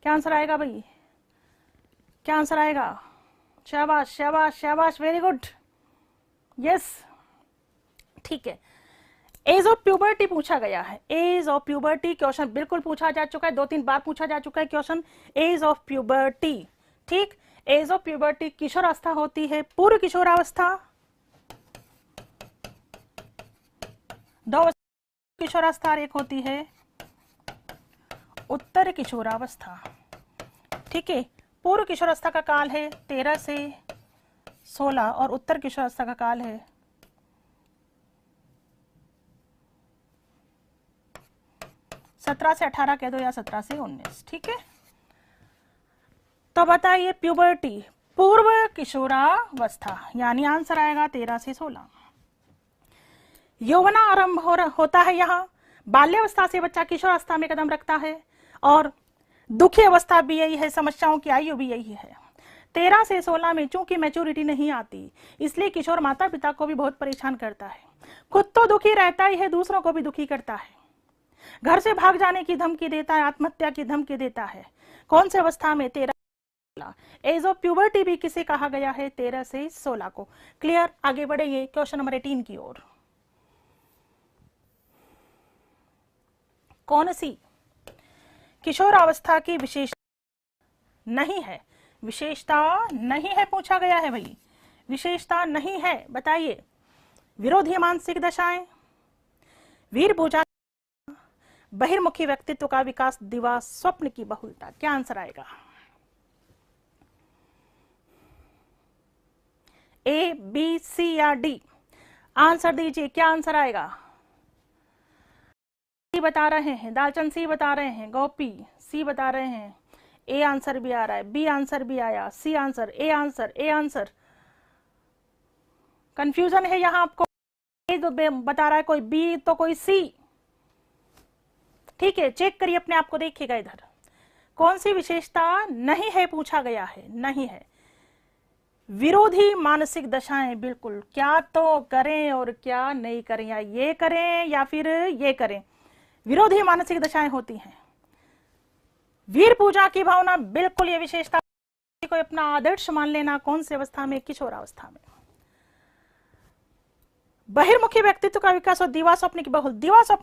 क्या आंसर आएगा भाई? क्या आंसर आएगा? शाबाश शाबाश शाबाश, वेरी गुड, यस, ठीक है। एज ऑफ प्यूबर्टी पूछा गया है। एज ऑफ प्यूबर्टी क्वेश्चन बिल्कुल पूछा जा चुका है, 2-3 बार पूछा जा चुका है क्वेश्चन। एज ऑफ प्यूबर्टी, ठीक, एज ऑफ प्यूबर्टी किशोरावस्था होती है, पूर्व किशोरावस्था, 2 किशोरावस्था, एक होती है उत्तर किशोरावस्था, ठीक है। पूर्व किशोरावस्था का काल है 13 से 16 और उत्तर किशोरावस्था का काल है 17 से 18 कह दो या 17 से 19, ठीक है। तो बताइए प्यूबर्टी, पूर्व किशोरावस्था, यानी आंसर आएगा 13 से 16। यौवना आरंभ होता है यहाँ, बाल्यावस्था से बच्चा किशोरावस्था में कदम रखता है, और दुखी अवस्था भी यही है, समस्याओं की आयु भी यही है। 13 से 16 में चूंकि मैच्योरिटी नहीं आती, इसलिए किशोर माता पिता को भी बहुत परेशान करता है। खुद तो दुखी रहता ही है, दूसरों को भी दुखी करता है, घर से भाग जाने की धमकी देता है, आत्महत्या की धमकी देता है। कौन से अवस्था में? 13 से 16। एज ऑफ प्यूबर्टी भी किसे कहा गया है? 13 से 16 को। क्लियर? आगे बढ़ेंगे क्वेश्चन नंबर 18 की ओर। कौन सी किशोरावस्था की विशेषता नहीं है? विशेषता नहीं है पूछा गया है भाई, विशेषता नहीं है, बताइए। विरोधी मानसिक दशाएं, वीर पूजा, बहिर्मुखी व्यक्तित्व का विकास, दिवा स्वप्न की बहुलता। क्या आंसर आएगा? ए, बी, सी या डी? आंसर दीजिए, क्या आंसर आएगा? सी बता रहे हैं, दालचंद सी बता रहे हैं, गोपी सी बता रहे हैं, ए आंसर भी आ रहा है, बी आंसर भी आया, C answer, A answer, A answer. Confusion है यहां आपको? ए तो बता रहा है कोई, बी तो कोई सी, ठीक है, चेक करिए अपने आप को, देखिएगा इधर। कौन सी विशेषता नहीं है पूछा गया है? नहीं है। विरोधी मानसिक दशाएं, बिल्कुल, क्या तो करें और क्या नहीं करें, या ये करें या फिर ये करें, विरोधी मानसिक दशाएं होती हैं। वीर पूजा की भावना, बिल्कुल ये विशेषता को अपना आदर्श मान लेना। कौन सी अवस्था में? किशोरावस्था में। बहिर्मुखी व्यक्तित्व का विकास और दिवा स्वप्न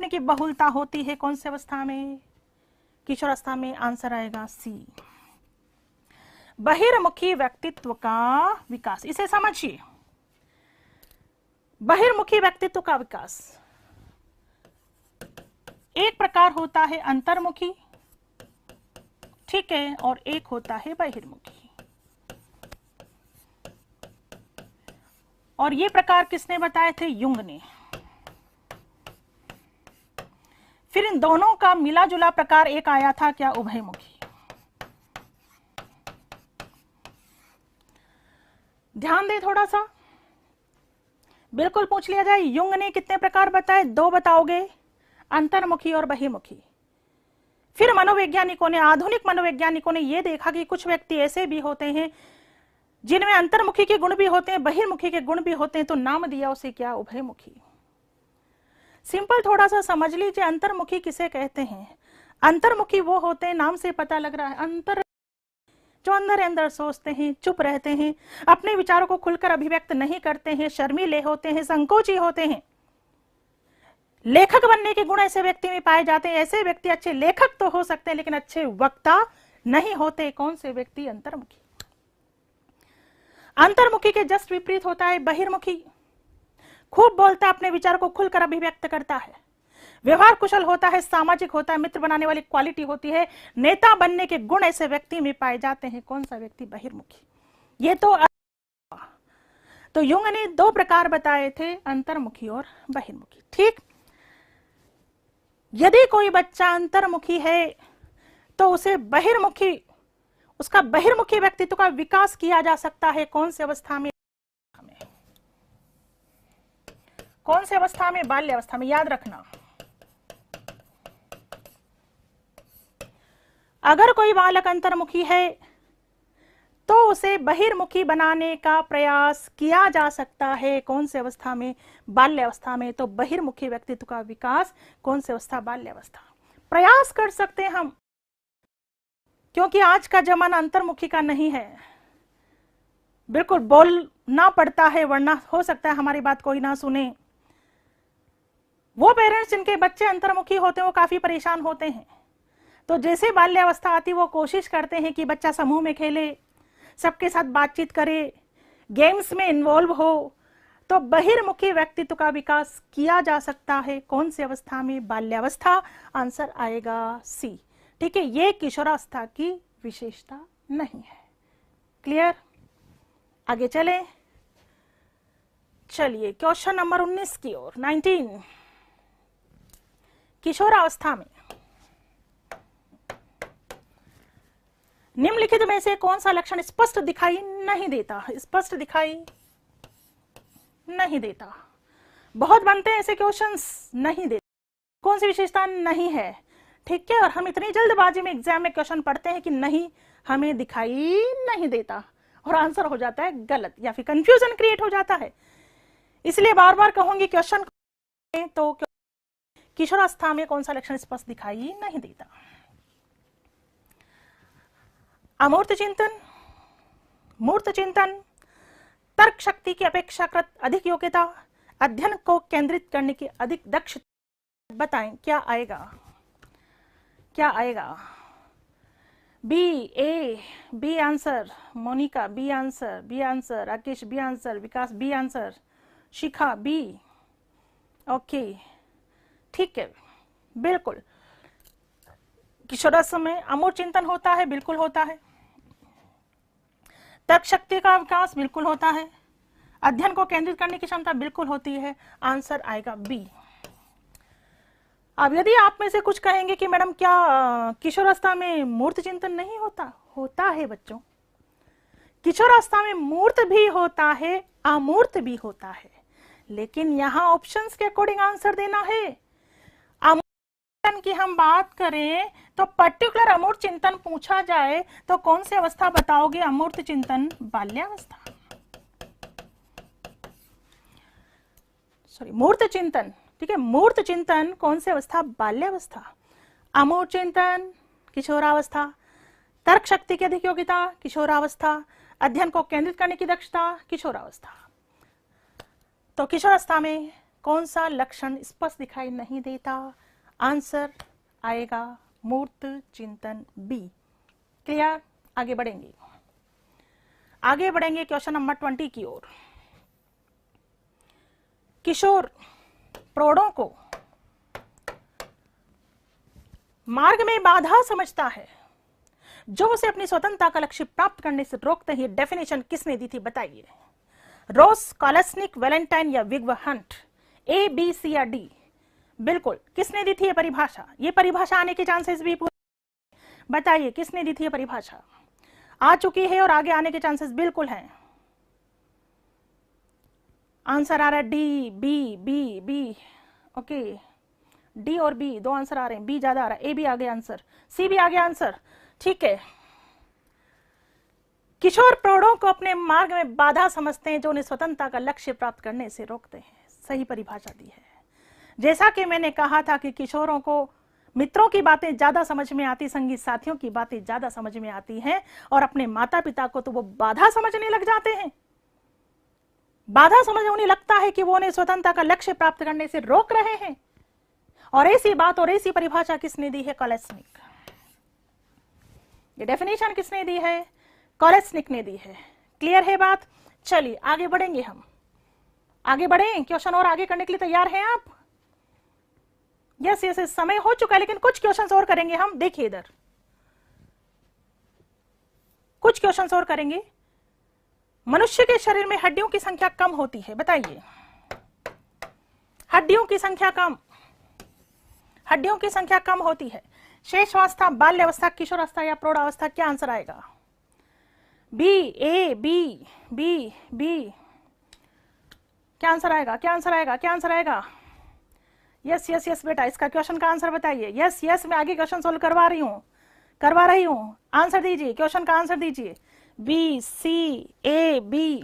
की बहुलता होती है कौन सी अवस्था में? किशोरावस्था में। आंसर आएगा सी, बहिर्मुखी व्यक्तित्व का विकास। इसे समझिए, बहिर्मुखी व्यक्तित्व का विकास एक प्रकार होता है अंतर्मुखी, ठीक है, और एक होता है बहिर्मुखी। और ये प्रकार किसने बताए थे? युंग ने। फिर इन दोनों का मिला जुला प्रकार एक आया था, क्या? उभयमुखी। ध्यान दे थोड़ा सा, बिल्कुल पूछ लिया जाए, युंग ने कितने प्रकार बताए? 2 बताओगे, अंतर्मुखी और बहिर्मुखी। फिर मनोवैज्ञानिकों ने, आधुनिक मनोवैज्ञानिकों ने यह देखा कि कुछ व्यक्ति ऐसे भी होते हैं जिनमें अंतर्मुखी के गुण भी होते हैं, बहिर्मुखी के गुण भी होते हैं, तो नाम दिया उसे क्या? उभयमुखी। सिंपल थोड़ा सा समझ लीजिए, अंतर्मुखी किसे कहते हैं? अंतर्मुखी वो होते हैं, नाम से पता लग रहा है, अंतर, जो अंदर अंदर सोचते हैं, चुप रहते हैं, अपने विचारों को खुलकर अभिव्यक्त नहीं करते हैं, शर्मीले होते हैं, संकोची होते हैं। लेखक बनने के गुण ऐसे व्यक्ति में पाए जाते हैं। ऐसे व्यक्ति अच्छे लेखक तो हो सकते हैं लेकिन अच्छे वक्ता नहीं होते। कौन से व्यक्ति? अंतर्मुखी। अंतर्मुखी के जस्ट विपरीत होता है बहिर्मुखी। खूब बोलता है, अपने विचार को खुलकर अभिव्यक्त करता है, व्यवहार कुशल होता है, सामाजिक होता है, मित्र बनाने वाली क्वालिटी होती है, नेता बनने के गुण ऐसे व्यक्ति में पाए जाते हैं। कौन सा व्यक्ति? बहिर्मुखी। ये तो युंग ने दो प्रकार बताए थे, अंतर्मुखी और बहिर्मुखी। ठीक, यदि कोई बच्चा अंतर्मुखी है तो उसे उसका बहिर्मुखी व्यक्तित्व का विकास किया जा सकता है। कौन सी अवस्था में? कौन सी अवस्था में? बाल्य अवस्था में। याद रखना, अगर कोई बालक अंतर्मुखी है तो उसे बहिर्मुखी बनाने का प्रयास किया जा सकता है। कौन सी अवस्था में? बाल्य अवस्था में। तो बहिर्मुखी व्यक्तित्व का विकास कौन सी अवस्था? बाल्य अवस्था। प्रयास कर सकते हैं हम, क्योंकि आज का जमाना अंतर्मुखी का नहीं है। बिल्कुल बोलना पड़ता है, वरना हो सकता है हमारी बात कोई ना सुने। वो पेरेंट्स जिनके बच्चे अंतर्मुखी होते हैं वो काफी परेशान होते हैं। तो जैसे बाल्यावस्था आती वो कोशिश करते हैं कि बच्चा समूह में खेले, सबके साथ बातचीत करे, गेम्स में इन्वॉल्व हो। तो बहिर्मुखी व्यक्तित्व का विकास किया जा सकता है। कौन सी अवस्था में? बाल्यावस्था। आंसर आएगा सी। ठीक है, ये किशोरावस्था की विशेषता नहीं है। क्लियर? आगे चले। चलिए क्वेश्चन नंबर 19 की ओर। 19, किशोरावस्था में निम्नलिखित में से कौन सा लक्षण स्पष्ट दिखाई नहीं देता? स्पष्ट दिखाई नहीं देता। बहुत बनते हैं ऐसे क्वेश्चंस, नहीं देता। कौन सी विशेषता नहीं है? ठीक है, और हम इतनी जल्दबाजी में एग्जाम में क्वेश्चन पढ़ते हैं कि नहीं, हमें दिखाई नहीं देता, और आंसर हो जाता है गलत, या फिर कंफ्यूजन क्रिएट हो जाता है। इसलिए बार बार कहूंगी क्वेश्चन तो किशोरावस्था में कौन सा लक्षण स्पष्ट दिखाई नहीं देता? अमूर्त चिंतन, मूर्त चिंतन, तर्क शक्ति की अपेक्षाकृत अधिक योग्यता, अध्ययन को केंद्रित करने की अधिक दक्षता। बताएं क्या आएगा? क्या आएगा? B, A, B answer, Monika B answer, B answer, Rakesh B answer, Vikas B answer, Shikha B. Okay, ठीक है, बिल्कुल। किशोरावस्था में अमूर्त चिंतन होता है, बिल्कुल होता है। तर्क शक्ति का विकास बिल्कुल होता है। अध्ययन को केंद्रित करने की क्षमता बिल्कुल होती है। आंसर आएगा बी। अब यदि आप में से कुछ कहेंगे कि मैडम क्या किशोरावस्था में मूर्त चिंतन नहीं होता? होता है बच्चों। किशोरावस्था में मूर्त भी होता है, अमूर्त भी होता है, लेकिन यहां ऑप्शंस के अकॉर्डिंग आंसर देना है। अमूर्त की हम बात करें तो पर्टिकुलर अमूर्त चिंतन पूछा जाए तो कौन सी अवस्था बताओगे? अमूर्त चिंतन बाल्यावस्था। सॉरी, मूर्त चिंतन। ठीक है, मूर्त चिंतन कौन सी अवस्था? बाल्यावस्था। अमूर्त चिंतन किशोरावस्था। तर्क शक्ति की अधिक योग्यता किशोरावस्था। अध्ययन को केंद्रित करने की दक्षता किशोरावस्था। तो किशोरावस्था में कौन सा लक्षण स्पष्ट दिखाई नहीं देता? आंसर आएगा मूर्त चिंतन बी। क्लियर? आगे बढ़ेंगे, आगे बढ़ेंगे क्वेश्चन नंबर 20 की ओर। किशोर प्रौढ़ों को मार्ग में बाधा समझता है जो उसे अपनी स्वतंत्रता का लक्ष्य प्राप्त करने से रोकते हैं। डेफिनेशन किसने दी थी? बताइए। रोस, कॉलेस्निक, वैलेंटाइन या विग्व हंट? ए, बी, सी या डी? बिल्कुल, किसने दी थी ये परिभाषा? ये परिभाषा आने के चांसेस भी पूरे, बताइए किसने दी थी ये परिभाषा? आ चुकी है और आगे आने के चांसेस बिल्कुल हैं। आंसर आ रहा है D, B, B, B. Okay, D और बी दो आंसर आ रहे हैं, बी ज्यादा आ रहा है, ए भी आ गया आंसर, सी भी आ गया आंसर। ठीक है, किशोर प्रौढ़ों को अपने मार्ग में बाधा समझते हैं जो उन्हें स्वतंत्रता का लक्ष्य प्राप्त करने से रोकते हैं। सही परिभाषा दी है। जैसा कि मैंने कहा था कि किशोरों को मित्रों की बातें ज्यादा समझ में आती, संगी साथियों की बातें ज्यादा समझ में आती हैं, और अपने माता पिता को तो वो बाधा समझने लग जाते हैं। बाधा समझ उन्हें लगता है कि वो उन्हें स्वतंत्रता का लक्ष्य प्राप्त करने से रोक रहे हैं। और ऐसी बात और ऐसी परिभाषा किसने दी है? कॉलेस्निक। ये डेफिनेशन किसने दी है? कॉलेस्निक ने दी है। क्लियर है बात? चलिए आगे बढ़ेंगे, हम आगे बढ़ें, क्वेश्चन और आगे करने के लिए तैयार हैं आप? यस यस यस, समय हो चुका है लेकिन कुछ क्वेश्चंस और करेंगे हम। देखिए इधर कुछ क्वेश्चंस और करेंगे। मनुष्य के शरीर में हड्डियों की संख्या कम होती है, बताइए। हड्डियों की संख्या कम, हड्डियों की संख्या कम होती है। शेषावस्था, बाल्यावस्था, किशोरावस्था या प्रौढ़ावस्था? क्या आंसर आएगा? B, A, B, B, B. क्या आंसर आएगा? क्या आंसर आएगा? क्या आंसर आएगा? यस यस यस बेटा, इसका क्वेश्चन का आंसर बताइए। यस यस, मैं आगे क्वेश्चन सोल्व करवा रही हूं। आंसर दीजिए, क्वेश्चन का आंसर दीजिए। बी, सी, ए, बी।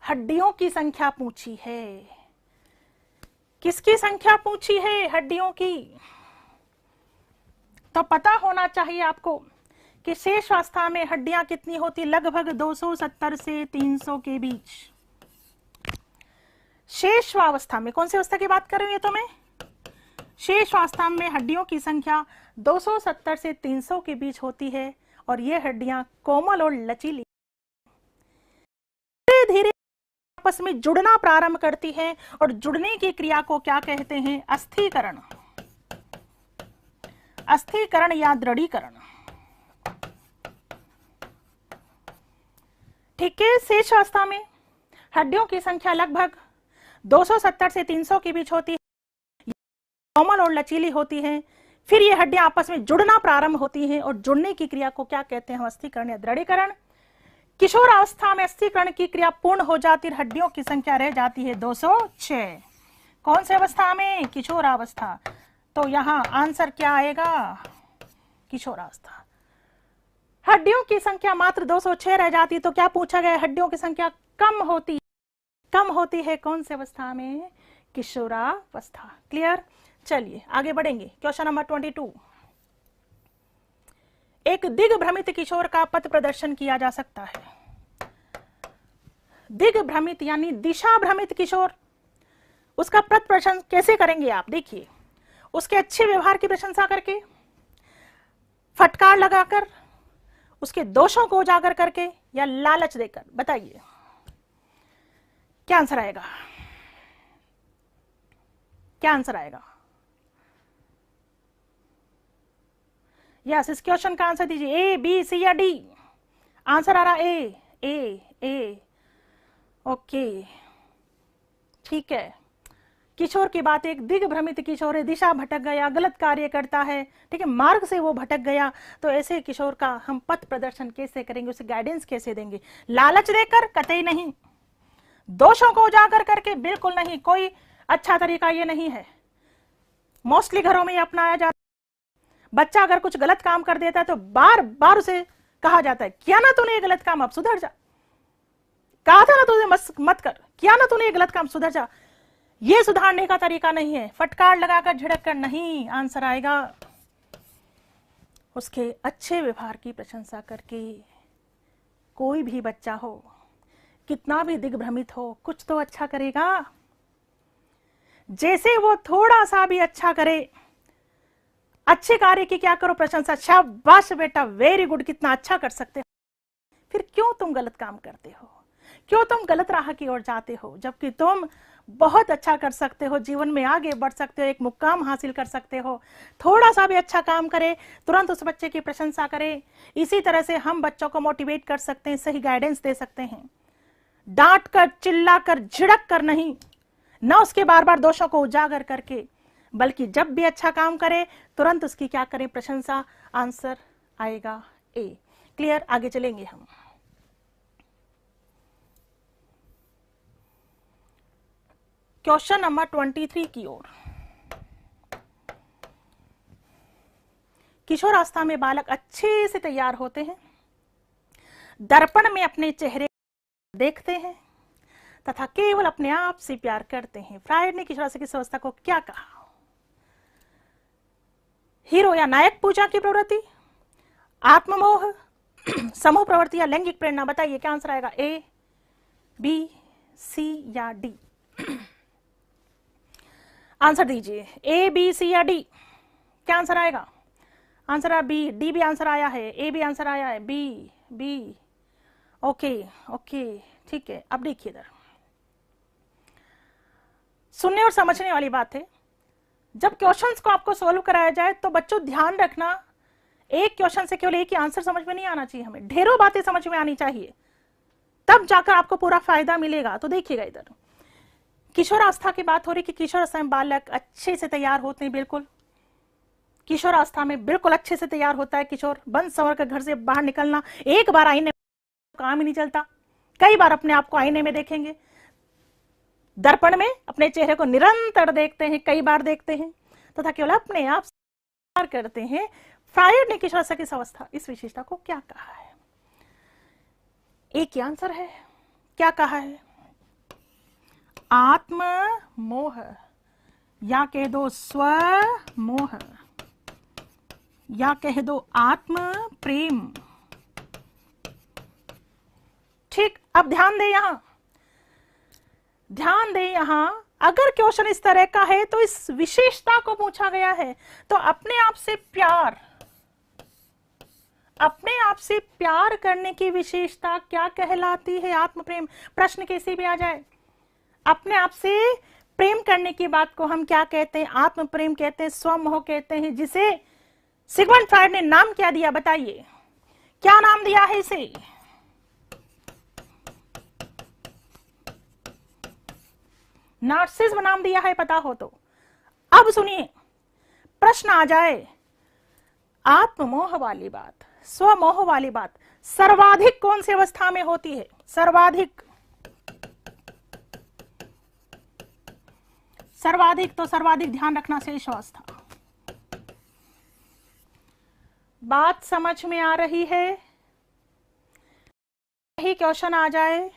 हड्डियों की संख्या पूछी है। किसकी संख्या पूछी है? हड्डियों की। तो पता होना चाहिए आपको कि शेषावस्था में हड्डियां कितनी होती? लगभग 270 से 300 के बीच। शेषावस्था में, कौन सी अवस्था की बात कर रही हूं? ये तो मैं शेषावस्था में हड्डियों की संख्या 270 से 300 के बीच होती है और ये हड्डियां कोमल और लचीली धीरे धीरे आपस में जुड़ना प्रारंभ करती हैं और जुड़ने की क्रिया को क्या कहते हैं? अस्थिकरण। अस्थिकरण या दृढ़ीकरण। ठीक है, शेषावस्था में हड्डियों की संख्या लगभग 270 से 300 के बीच होती है, कोमल और लचीली होती है। फिर ये हड्डियां आपस में जुड़ना प्रारंभ होती हैं और जुड़ने की क्रिया को क्या कहते हैं? अस्थिकरण या दृढ़ीकरण। किशोरावस्था में अस्थिकरण की क्रिया पूर्ण हो जाती है, हड्डियों की संख्या रह जाती है 206। कौन सी अवस्था में? किशोरावस्था। तो यहां आंसर क्या आएगा? किशोरावस्था। हड्डियों की संख्या मात्र 206 रह जाती, तो क्या पूछा गया? हड्डियों की संख्या कम होती है कौन सी अवस्था में? किशोरावस्था। क्लियर? चलिए आगे बढ़ेंगे। Question number 22। एक दिग्भ्रमित किशोर का पथ प्रदर्शन किया जा सकता है। दिग्भ्रमित यानी दिशा भ्रमित किशोर, उसका पथ प्रदर्शन कैसे करेंगे आप? देखिए, उसके अच्छे व्यवहार की प्रशंसा करके, फटकार लगाकर, उसके दोषों को उजागर करके या लालच देकर? बताइए क्या आंसर आएगा? क्या आंसर आएगा? यस, इस क्वेश्चन का आंसर दीजिए। ए, बी, सी या डी? आंसर आ रहा ए, ए, ए। ओके, ठीक है। किशोर की बात, एक दिग्भ्रमित किशोर है, दिशा भटक गया, गलत कार्य करता है, ठीक है, मार्ग से वो भटक गया, तो ऐसे किशोर का हम पथ प्रदर्शन कैसे करेंगे? उसे गाइडेंस कैसे देंगे? लालच देकर? कतई नहीं। दोषों को उजागर करके? बिल्कुल नहीं। कोई अच्छा तरीका ये नहीं है। मोस्टली घरों में अपनाया जाता है। बच्चा अगर कुछ गलत काम कर देता है तो बार बार उसे कहा जाता है, किया ना तूने ये गलत काम, अब सुधर जा। कहा था ना तुझे मत कर, किया ना तूने ये गलत काम, सुधर जा। ये सुधारने का तरीका नहीं है। फटकार लगाकर, झिड़क कर नहीं। आंसर आएगा उसके अच्छे व्यवहार की प्रशंसा करके। कोई भी बच्चा हो, कितना भी दिग्भ्रमित हो, कुछ तो अच्छा करेगा। जैसे वो थोड़ा सा भी अच्छा करे, अच्छे कार्य की क्या करो? प्रशंसा। शाबाश बेटा, वेरी गुड, कितना अच्छा कर सकते हो। फिर क्यों तुम गलत काम करते हो? क्यों तुम गलत राह की ओर जाते हो, जबकि तुम बहुत अच्छा कर सकते हो, जीवन में आगे बढ़ सकते हो, एक मुकाम हासिल कर सकते हो। थोड़ा सा भी अच्छा काम करे, तुरंत उस बच्चे की प्रशंसा करे। इसी तरह से हम बच्चों को मोटिवेट कर सकते हैं, सही गाइडेंस दे सकते हैं। डांट कर, चिल्ला कर, झिड़क कर नहीं, ना उसके बार बार दोषों को उजागर करके, बल्कि जब भी अच्छा काम करे तुरंत उसकी क्या करें? प्रशंसा। आंसर आएगा ए। क्लियर? आगे चलेंगे हम। क्वेश्चन नंबर 23 की ओर। किशोरावस्था में बालक अच्छे से तैयार होते हैं, दर्पण में अपने चेहरे देखते हैं तथा केवल अपने आप से प्यार करते हैं। फ्रायड ने किशोरावस्था की अवस्था को क्या कहा? हीरो या नायक पूजा की प्रवृत्ति, आत्ममोह, समूह प्रवृत्ति या लैंगिक प्रेरणा? बताइए क्या आंसर आएगा? ए, बी, सी या डी? आंसर दीजिए। ए, बी, सी या डी? क्या आंसर आएगा? आंसर आ बी। डी भी आंसर आया है, ए भी आंसर आया है, बी, बी। ओके ओके, ठीक है। अब देखिए इधर, सुनने और समझने वाली बात है। जब क्वेश्चंस को आपको सॉल्व कराया जाए तो बच्चों ध्यान रखना, एक क्वेश्चन से केवल एक ही आंसर समझ में नहीं आना चाहिए, हमें ढेरों बातें समझ में आनी चाहिए, तब जाकर आपको पूरा फायदा मिलेगा। तो देखिएगा इधर, किशोरावस्था की बात हो रही कि किशोरावस्था में बालक अच्छे से तैयार होते हैं, बिल्कुल किशोरावस्था में बिल्कुल अच्छे से तैयार होता है किशोर। बंद संवर कर घर से बाहर निकलना, एक बार आईने काम ही नहीं चलता, कई बार अपने आप को आईने में देखेंगे, दर्पण में अपने चेहरे को निरंतर देखते हैं, कई बार देखते हैं, तथा केवल अपने आप से करते हैं। फ्रायड ने किशोरावस्था की अवस्था इस विशेषता को क्या कहा है? एक ही आंसर है, क्या कहा है? आत्म मोह, या कह दो स्व मोह, या कह दो आत्म प्रेम। ठीक, अब ध्यान दे, यहां ध्यान दे, यहां अगर क्वेश्चन इस तरह का है तो इस विशेषता को पूछा गया है, तो अपने आप से प्यार, अपने आप से प्यार करने की विशेषता क्या कहलाती है? आत्म प्रेम। प्रश्न कैसे भी आ जाए, अपने आप से प्रेम करने की बात को हम क्या कहते हैं? आत्म प्रेम कहते हैं, स्वमोह कहते हैं, जिसे सिगमंड फ्रायड ने नाम क्या दिया? बताइए, क्या नाम दिया है इसे? नार्सिसिज्म नाम दिया है, पता हो तो। अब सुनिए, प्रश्न आ जाए, आत्ममोह वाली बात, स्वमोह वाली बात सर्वाधिक कौन सी अवस्था में होती है? सर्वाधिक, सर्वाधिक तो सर्वाधिक ध्यान रखना, शेष अवस्था। बात समझ में आ रही है? यही क्वेश्चन आ जाए,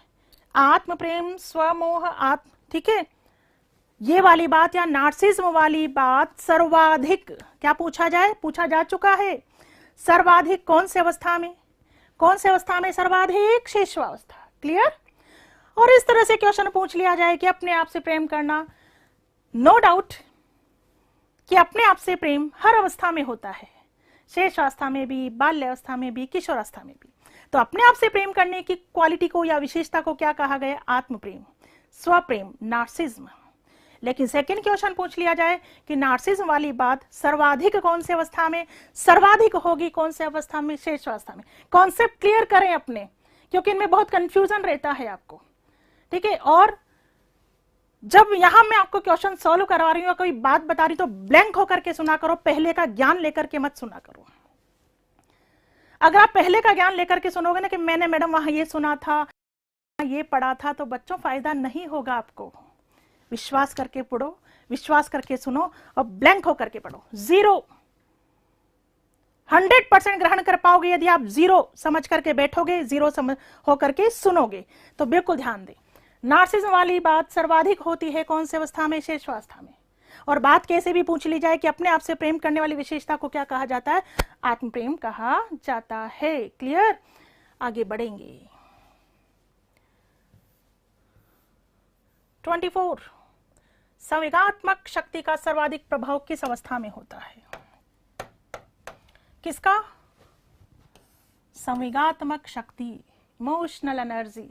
आत्म प्रेम, स्वमोह, आत्म, ठीक है, ये वाली बात या नार्सिसिज्म वाली बात सर्वाधिक क्या पूछा जाए? पूछा जा चुका है। सर्वाधिक कौन सी अवस्था में? कौन सी अवस्था में सर्वाधिक? शेषावस्था। क्लियर? और इस तरह से क्वेश्चन पूछ लिया जाए कि अपने आप से प्रेम करना, नो डाउट कि अपने आप से प्रेम हर अवस्था में होता है, शेषावस्था में भी, बाल्यावस्था में भी, किशोरावस्था में भी। तो अपने आप से प्रेम करने की क्वालिटी को या विशेषता को क्या कहा गया? आत्म प्रेम, स्वप्रेम, नार्सिसिज्म। लेकिन सेकंड क्वेश्चन पूछ लिया जाए कि नार्सिसिज्म वाली बात सर्वाधिक कौन सी अवस्था में? सर्वाधिक होगी कौन सी अवस्था में? शेष अवस्था में। कॉन्सेप्ट क्लियर करें अपने, क्योंकि इनमें बहुत कंफ्यूजन रहता है आपको, ठीक है। और जब यहां मैं आपको क्वेश्चन सॉल्व करवा रही हूं, कोई बात बता रही तो ब्लैंक होकर के सुना करो, पहले का ज्ञान लेकर के मत सुना करो। अगर आप पहले का ज्ञान लेकर के सुनोगे ना कि मैंने मैडम वहां ये सुना था, ये पढ़ा था, तो बच्चों फायदा नहीं होगा आपको। विश्वास करके पढ़ो, विश्वास करके सुनो और ब्लैंक होकर के पढ़ो। 100% ग्रहण कर पाओगे यदि आप 0 समझ करके बैठोगे, 0 समझ होकर के सुनोगे। तो बिल्कुल ध्यान दें, नार्सिसिज्म वाली बात सर्वाधिक होती है कौन सी अवस्था में? शेषावस्था में। और बात कैसे भी पूछ ली जाए कि अपने आप से प्रेम करने वाली विशेषता को क्या कहा जाता है? आत्म प्रेम कहा जाता है। क्लियर? आगे बढ़ेंगे। 24, संवेगात्मक शक्ति का सर्वाधिक प्रभाव किस अवस्था में होता है? किसका? संवेगात्मक शक्ति, इमोशनल एनर्जी,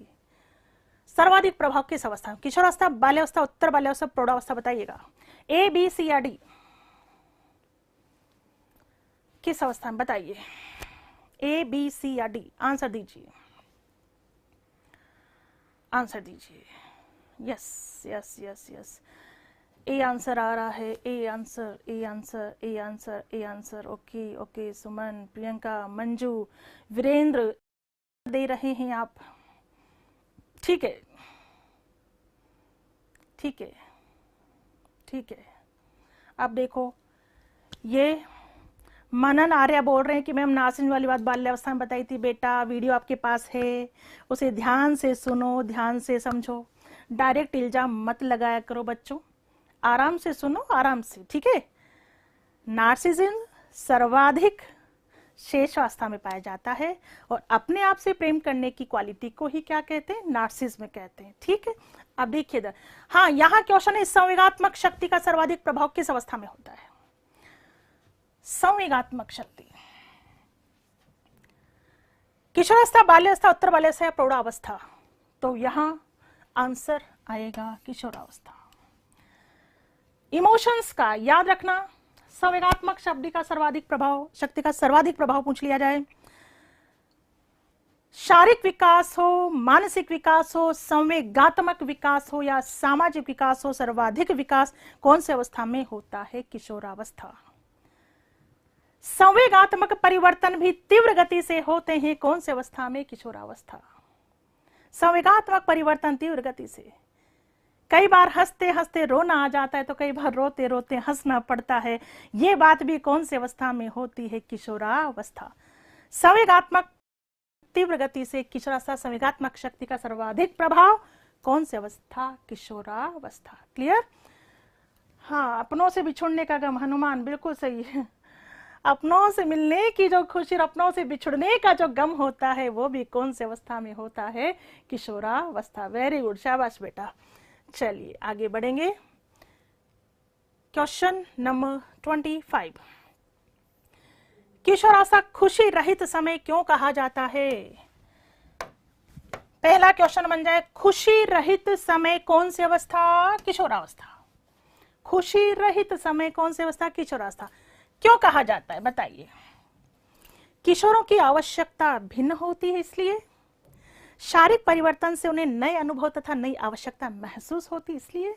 सर्वाधिक प्रभाव किस अवस्था में? किशोरावस्था, बाल्यावस्था, उत्तर बाल्यावस्था, प्रौढ़ावस्था? बताइएगा, ए, बी, सी या डी? किस अवस्था में? बताइए, ए, बी, सी या डी? आंसर दीजिए, आंसर दीजिए। Yes yes yes yes, A answer आ रहा है, A answer, A answer, A answer, A answer. Okay okay, Suman, Priyanka, Manju, Virendra दे रहे हैं आप, ठीक है ठीक है ठीक है। अब देखो, ये मनन आर्या बोल रहे हैं कि मैम नार्सिसिज्म वाली बात बाल्यावस्था में बताई थी। बेटा वीडियो आपके पास है, उसे ध्यान से सुनो, ध्यान से समझो, डायरेक्ट इल्जाम मत लगाया करो बच्चों, आराम से सुनो, आराम से, ठीक है। नार्सिसिज्म सर्वाधिक शेषावस्था में पाया जाता है और अपने आप से प्रेम करने की क्वालिटी को ही क्या कहते हैं? नार्सिसिज्म कहते हैं, ठीक है। अब देखिए इधर, हाँ यहाँ क्वेश्चन है, संवेगात्मक शक्ति का सर्वाधिक प्रभाव किस अवस्था में होता है? संवेगात्मक शक्ति किशोरावस्था, बाल्यावस्था, उत्तर बाल्यावस्था या प्रौढ़ावस्था? तो यहां आंसर आएगा किशोरावस्था। इमोशंस का याद रखना, संवेगात्मक शक्ति का सर्वाधिक प्रभाव पूछ लिया जाए। शारीरिक विकास हो, मानसिक विकास हो, संवेगात्मक विकास हो या सामाजिक विकास हो, सर्वाधिक विकास कौन सी अवस्था में होता है? किशोरावस्था। संवेगात्मक परिवर्तन भी तीव्र गति से होते हैं कौन सी अवस्था में? किशोरावस्था। संवेगात्मक परिवर्तन तीव्र गति से, कई बार हंसते हंसते रोना आ जाता है तो कई बार रोते रोते हंसना पड़ता है, ये बात भी कौन सी अवस्था में होती है? किशोरावस्था। संवेगात्मक तीव्र गति से किशोरावस्था, संवेगात्मक शक्ति का सर्वाधिक प्रभाव कौन सी अवस्था? किशोरावस्था। क्लियर? हाँ, अपनों से बिछुड़ने का गम, हनुमान, बिल्कुल सही है। अपनों से मिलने की जो खुशी और अपनों से बिछुड़ने का जो गम होता है वो भी कौन सी अवस्था में होता है? किशोरावस्था। वेरी गुड, शाबाश बेटा। चलिए आगे बढ़ेंगे। Question number 25। किशोरावस्था खुशी रहित समय क्यों कहा जाता है? पहला क्वेश्चन बन जाए, खुशी रहित समय कौन सी अवस्था? किशोरावस्था। खुशी रहित समय कौन सी अवस्था? किशोरावस्था। क्यों कहा जाता है बताइए? किशोरों की आवश्यकता भिन्न होती है इसलिए, शारीरिक परिवर्तन से उन्हें नए अनुभव तथा नई आवश्यकता महसूस होती इसलिए,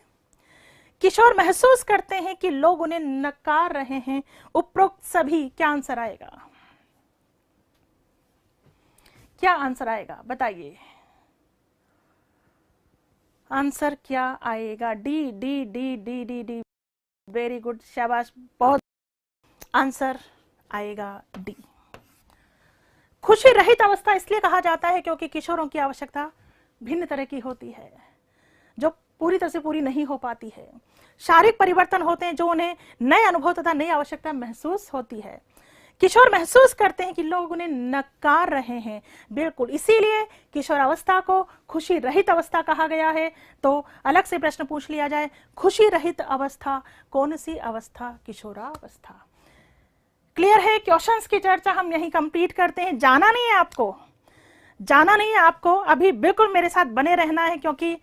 किशोर महसूस करते हैं कि लोग उन्हें नकार रहे हैं। उपरोक्त सभी, क्या आंसर आएगा? क्या आंसर आएगा बताइए? आंसर क्या आएगा? D D D D D D. Very good, शाबाश, बहुत। आंसर आएगा डी। खुशी रहित अवस्था इसलिए कहा जाता है क्योंकि किशोरों की आवश्यकता भिन्न तरह की होती है जो पूरी तरह से पूरी नहीं हो पाती है। शारीरिक परिवर्तन होते हैं जो उन्हें नए अनुभव तथा नई आवश्यकता महसूस होती है। किशोर महसूस करते हैं कि लोग उन्हें नकार रहे हैं, बिल्कुल, इसीलिए किशोरावस्था को खुशी रहित अवस्था कहा गया है। तो अलग से प्रश्न पूछ लिया जाए, खुशी रहित अवस्था कौन सी अवस्था? किशोरावस्था। क्लियर है? क्वेश्चंस की चर्चा हम यहीं कंप्लीट करते हैं। जाना नहीं है आपको, जाना नहीं है आपको, अभी बिल्कुल मेरे साथ बने रहना है क्योंकि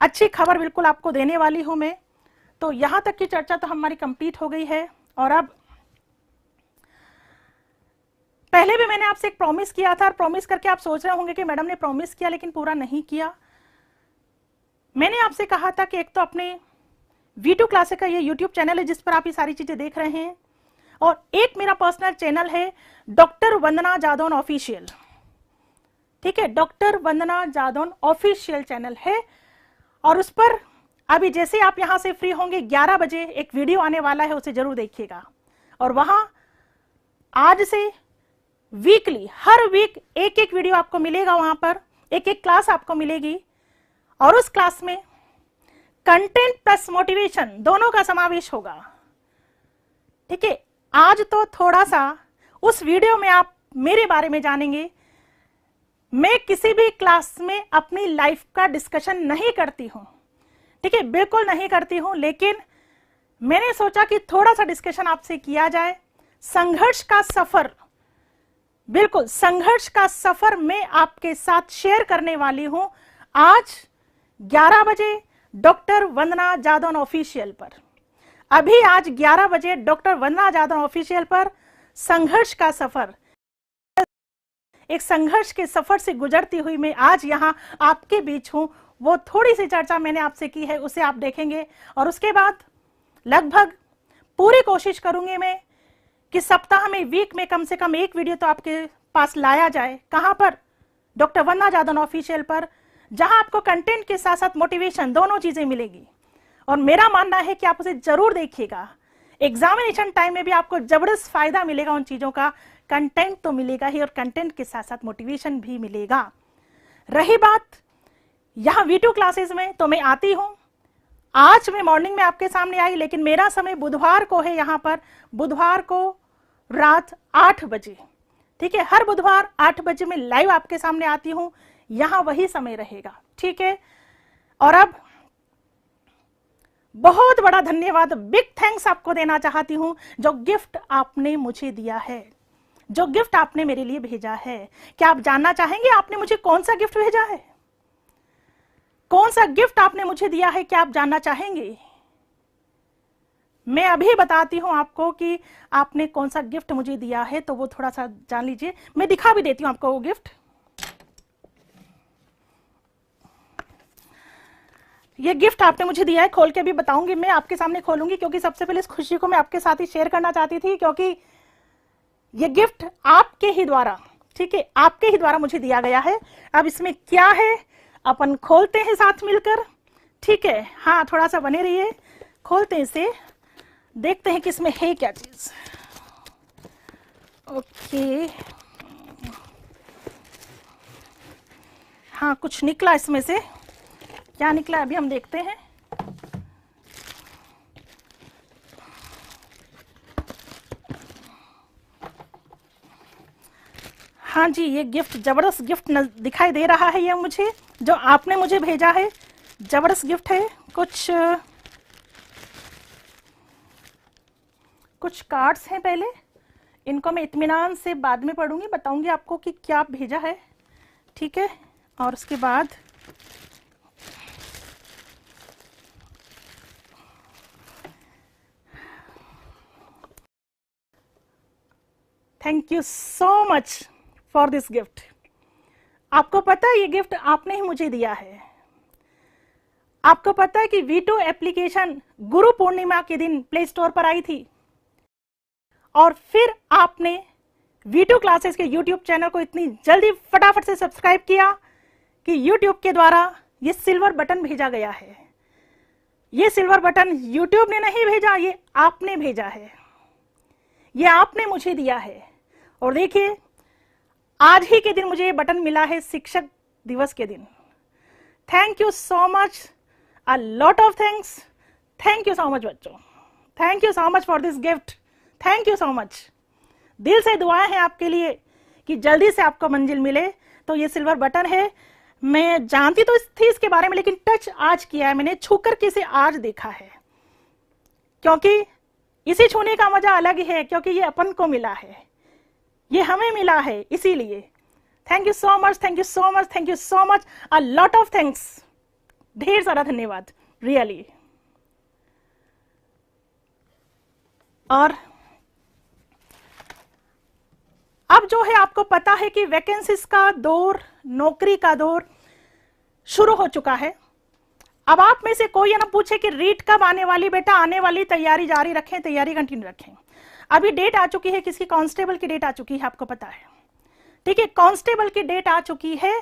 अच्छी खबर बिल्कुल आपको देने वाली हूं मैं। तो यहां तक की चर्चा तो हमारी कंप्लीट हो गई है। और अब पहले भी मैंने आपसे एक प्रॉमिस किया था और प्रॉमिस करके आप सोच रहे होंगे कि मैडम ने प्रॉमिस किया लेकिन पूरा नहीं किया। मैंने आपसे कहा था कि एक तो अपने V2 क्लासेस का ये YouTube चैनल है जिस पर आप ये सारी चीजें देख रहे हैं, और एक मेरा पर्सनल चैनल है डॉक्टर वंदना जादौन ऑफिशियल। ठीक है, डॉक्टर वंदना जादौन ऑफिशियल चैनल है। और उस पर अभी जैसे आप यहां से फ्री होंगे 11 बजे एक वीडियो आने वाला है, उसे जरूर देखिएगा। और वहां आज से वीकली, हर वीक एक एक वीडियो आपको मिलेगा, वहां पर एक एक क्लास आपको मिलेगी। और उस क्लास में कंटेंट प्लस मोटिवेशन दोनों का समावेश होगा। ठीक है, आज तो थोड़ा सा उस वीडियो में आप मेरे बारे में जानेंगे। मैं किसी भी क्लास में अपनी लाइफ का डिस्कशन नहीं करती हूं, ठीक है, बिल्कुल नहीं करती हूं, लेकिन मैंने सोचा कि थोड़ा सा डिस्कशन आपसे किया जाए। संघर्ष का सफर, बिल्कुल संघर्ष का सफर मैं आपके साथ शेयर करने वाली हूं आज 11 बजे डॉक्टर वंदना जादौन ऑफिशियल पर। अभी आज 11 बजे डॉक्टर वंदना जादौन ऑफिशियल पर संघर्ष का सफर, एक संघर्ष के सफर से गुजरती हुई मैं आज यहां आपके बीच हूं। वो थोड़ी सी चर्चा मैंने आपसे की है, उसे आप देखेंगे। और उसके बाद लगभग पूरी कोशिश करूंगी मैं कि सप्ताह में, वीक में कम से कम एक वीडियो तो आपके पास लाया जाए। कहां पर? डॉक्टर वंदना जादौन ऑफिशियल पर, जहां आपको कंटेंट के साथ साथ मोटिवेशन दोनों चीजें मिलेगी। और मेरा मानना है कि आप उसे जरूर देखिएगा। एग्जामिनेशन टाइम में भी आपको जबरदस्त फायदा मिलेगा उन चीजों का। कंटेंट तो मिलेगा ही और कंटेंट के साथ साथ मोटिवेशन भी मिलेगा। रही बात यहां V2 क्लासेस में, तो मैं आती हूं। आज मैं मॉर्निंग में आपके सामने आई, लेकिन मेरा समय बुधवार को है, यहां पर बुधवार को रात 8 बजे। ठीक है, हर बुधवार 8 बजे मैं लाइव आपके सामने आती हूं, यहां वही समय रहेगा। ठीक है, और अब बहुत बड़ा धन्यवाद, बिग थैंक्स आपको देना चाहती हूं जो गिफ्ट आपने मुझे दिया है, जो गिफ्ट आपने मेरे लिए भेजा है। क्या आप जानना चाहेंगे आपने मुझे कौन सा गिफ्ट भेजा है? कौन सा गिफ्ट आपने मुझे दिया है, क्या आप जानना चाहेंगे? मैं अभी बताती हूं आपको कि आपने कौन सा गिफ्ट मुझे दिया है, तो वो थोड़ा सा जान लीजिए। मैं दिखा भी देती हूं आपको वो गिफ्ट। ये गिफ्ट आपने मुझे दिया है, खोल के भी बताऊंगी, मैं आपके सामने खोलूंगी, क्योंकि सबसे पहले इस खुशी को मैं आपके साथ ही शेयर करना चाहती थी, क्योंकि ये गिफ्ट आपके ही द्वारा, ठीक है, आपके ही द्वारा मुझे दिया गया है। अब इसमें क्या है अपन खोलते हैं साथ मिलकर, ठीक है? हाँ, थोड़ा सा बने रहिए, खोलते हैं इसे, देखते हैं कि इसमें है क्या चीज। ओके, हाँ, कुछ निकला इसमें से, क्या निकला अभी हम देखते हैं। हाँ जी, ये गिफ्ट, जबरदस्त गिफ्ट दिखाई दे रहा है। ये मुझे, जो आपने मुझे भेजा है, जबरदस्त गिफ्ट है। कुछ कार्ड्स हैं, पहले इनको मैं इत्मीनान से बाद में पढ़ूंगी, बताऊंगी आपको कि क्या भेजा है, ठीक है? और उसके बाद thank you so much for this gift. आपको पता है ये गिफ्ट आपने ही मुझे दिया है। आपको पता है कि V2 एप्लीकेशन गुरु पूर्णिमा के दिन प्ले स्टोर पर आई थी, और फिर आपने V2 क्लासेस के YouTube चैनल को इतनी जल्दी फटाफट से सब्सक्राइब किया कि YouTube के द्वारा ये सिल्वर बटन भेजा गया है। ये सिल्वर बटन YouTube ने नहीं भेजा, ये आपने भेजा है, ये आपने मुझे दिया है। और देखिए, आज ही के दिन मुझे ये बटन मिला है, शिक्षक दिवस के दिन। Thank you so much, a lot of thanks. Thank you so much बच्चों, thank you so much for this gift, thank you so much. दिल से दुआएं हैं आपके लिए कि जल्दी से आपको मंजिल मिले। तो ये सिल्वर बटन है, मैं जानती तो थी इसके बारे में, लेकिन टच आज किया है मैंने, छू कर के इसे आज देखा है, क्योंकि इसे छूने का मजा अलग ही है, क्योंकि ये अपन को मिला है, ये हमें मिला है, इसीलिए thank you so much, thank you so much, thank you so much, a lot of thanks, ढेर सारा धन्यवाद, रियली। और अब जो है, आपको पता है कि वैकेंसीज का दौर, नौकरी का दौर शुरू हो चुका है। अब आप में से कोई ये ना पूछे कि रीट कब आने वाली, बेटा आने वाली, तैयारी जारी रखें, तैयारी कंटिन्यू रखें। अभी डेट आ चुकी है, किसकी? कांस्टेबल की डेट आ चुकी है, आपको पता है, ठीक है? कांस्टेबल की डेट आ चुकी है।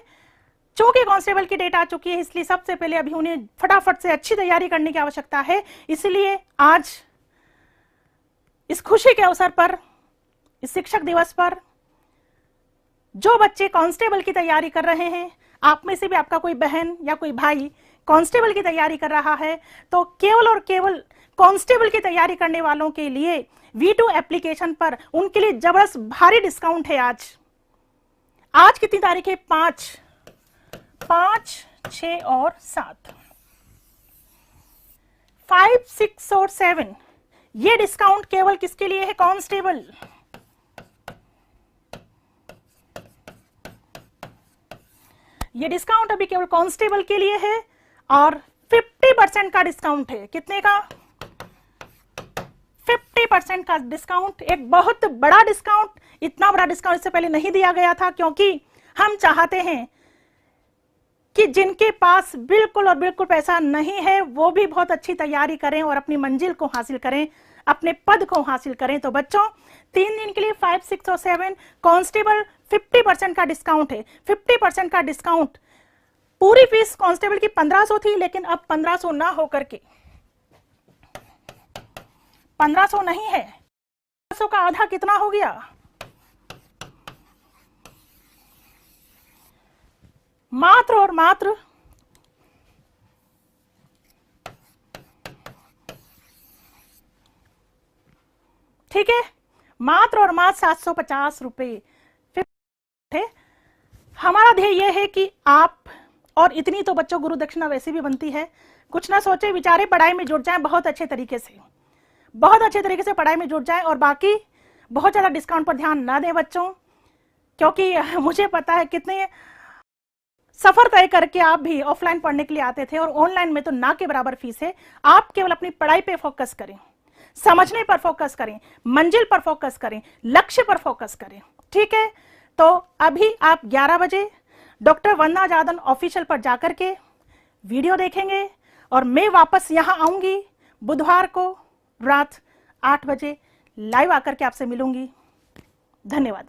चूंकि कांस्टेबल की डेट आ चुकी है, इसलिए सबसे पहले अभी उन्हें फटाफट से अच्छी तैयारी करने की आवश्यकता है। इसलिए आज इस खुशी के अवसर पर, इस शिक्षक दिवस पर, जो बच्चे कांस्टेबल की तैयारी कर रहे हैं, आप में से भी आपका कोई बहन या कोई भाई कांस्टेबल की तैयारी कर रहा है, तो केवल और केवल कांस्टेबल की तैयारी करने वालों के लिए V2 एप्लीकेशन पर उनके लिए जबरदस्त भारी डिस्काउंट है। आज कितनी तारीख है? 5, 6 और 7, 5, 6 और 7। ये डिस्काउंट केवल किसके लिए है? कांस्टेबल। ये डिस्काउंट अभी केवल कांस्टेबल के लिए है, और 50% का डिस्काउंट है। कितने का? 50% का डिस्काउंट, एक बहुत बड़ा डिस्काउंट। इतना बड़ा डिस्काउंट इससे पहले नहीं दिया गया था, क्योंकि हम चाहते हैं कि जिनके पास बिल्कुल और बिल्कुल पैसा नहीं है, वो भी बहुत अच्छी तैयारी करें और अपनी मंजिल को हासिल करें, अपने पद को हासिल करें। तो बच्चों, 3 दिन के लिए 5, 6 और 7 कांस्टेबल 50% का डिस्काउंट है। 50% का डिस्काउंट। पूरी फीस कांस्टेबल की 1500 थी, लेकिन अब 1500 ना होकर के 1500 नहीं है, 1500 का आधा कितना हो गया? मात्र और मात्र ठीक है, मात्र और मात्र 750 रुपए थे। हमारा ध्येय यह है कि आप, और इतनी तो बच्चों गुरु दक्षिणा वैसे भी बनती है, कुछ ना सोचे विचारे, पढ़ाई में जुट जाएं बहुत अच्छे तरीके से, बहुत अच्छे तरीके से पढ़ाई में जुट जाएं, और बाकी बहुत ज़्यादा डिस्काउंट पर ध्यान ना दें बच्चों, क्योंकि मुझे पता है कितने सफ़र तय करके आप भी ऑफलाइन पढ़ने के लिए आते थे, और ऑनलाइन में तो ना के बराबर फीस है। आप केवल अपनी पढ़ाई पे फोकस करें, समझने पर फोकस करें, मंजिल पर फोकस करें, लक्ष्य पर फोकस करें। ठीक है, तो अभी आप 11 बजे डॉक्टर वंदना जादन ऑफिशियल पर जाकर के वीडियो देखेंगे, और मैं वापस यहां आऊंगी बुधवार को रात 8 बजे लाइव आकर के आपसे मिलूंगी। धन्यवाद।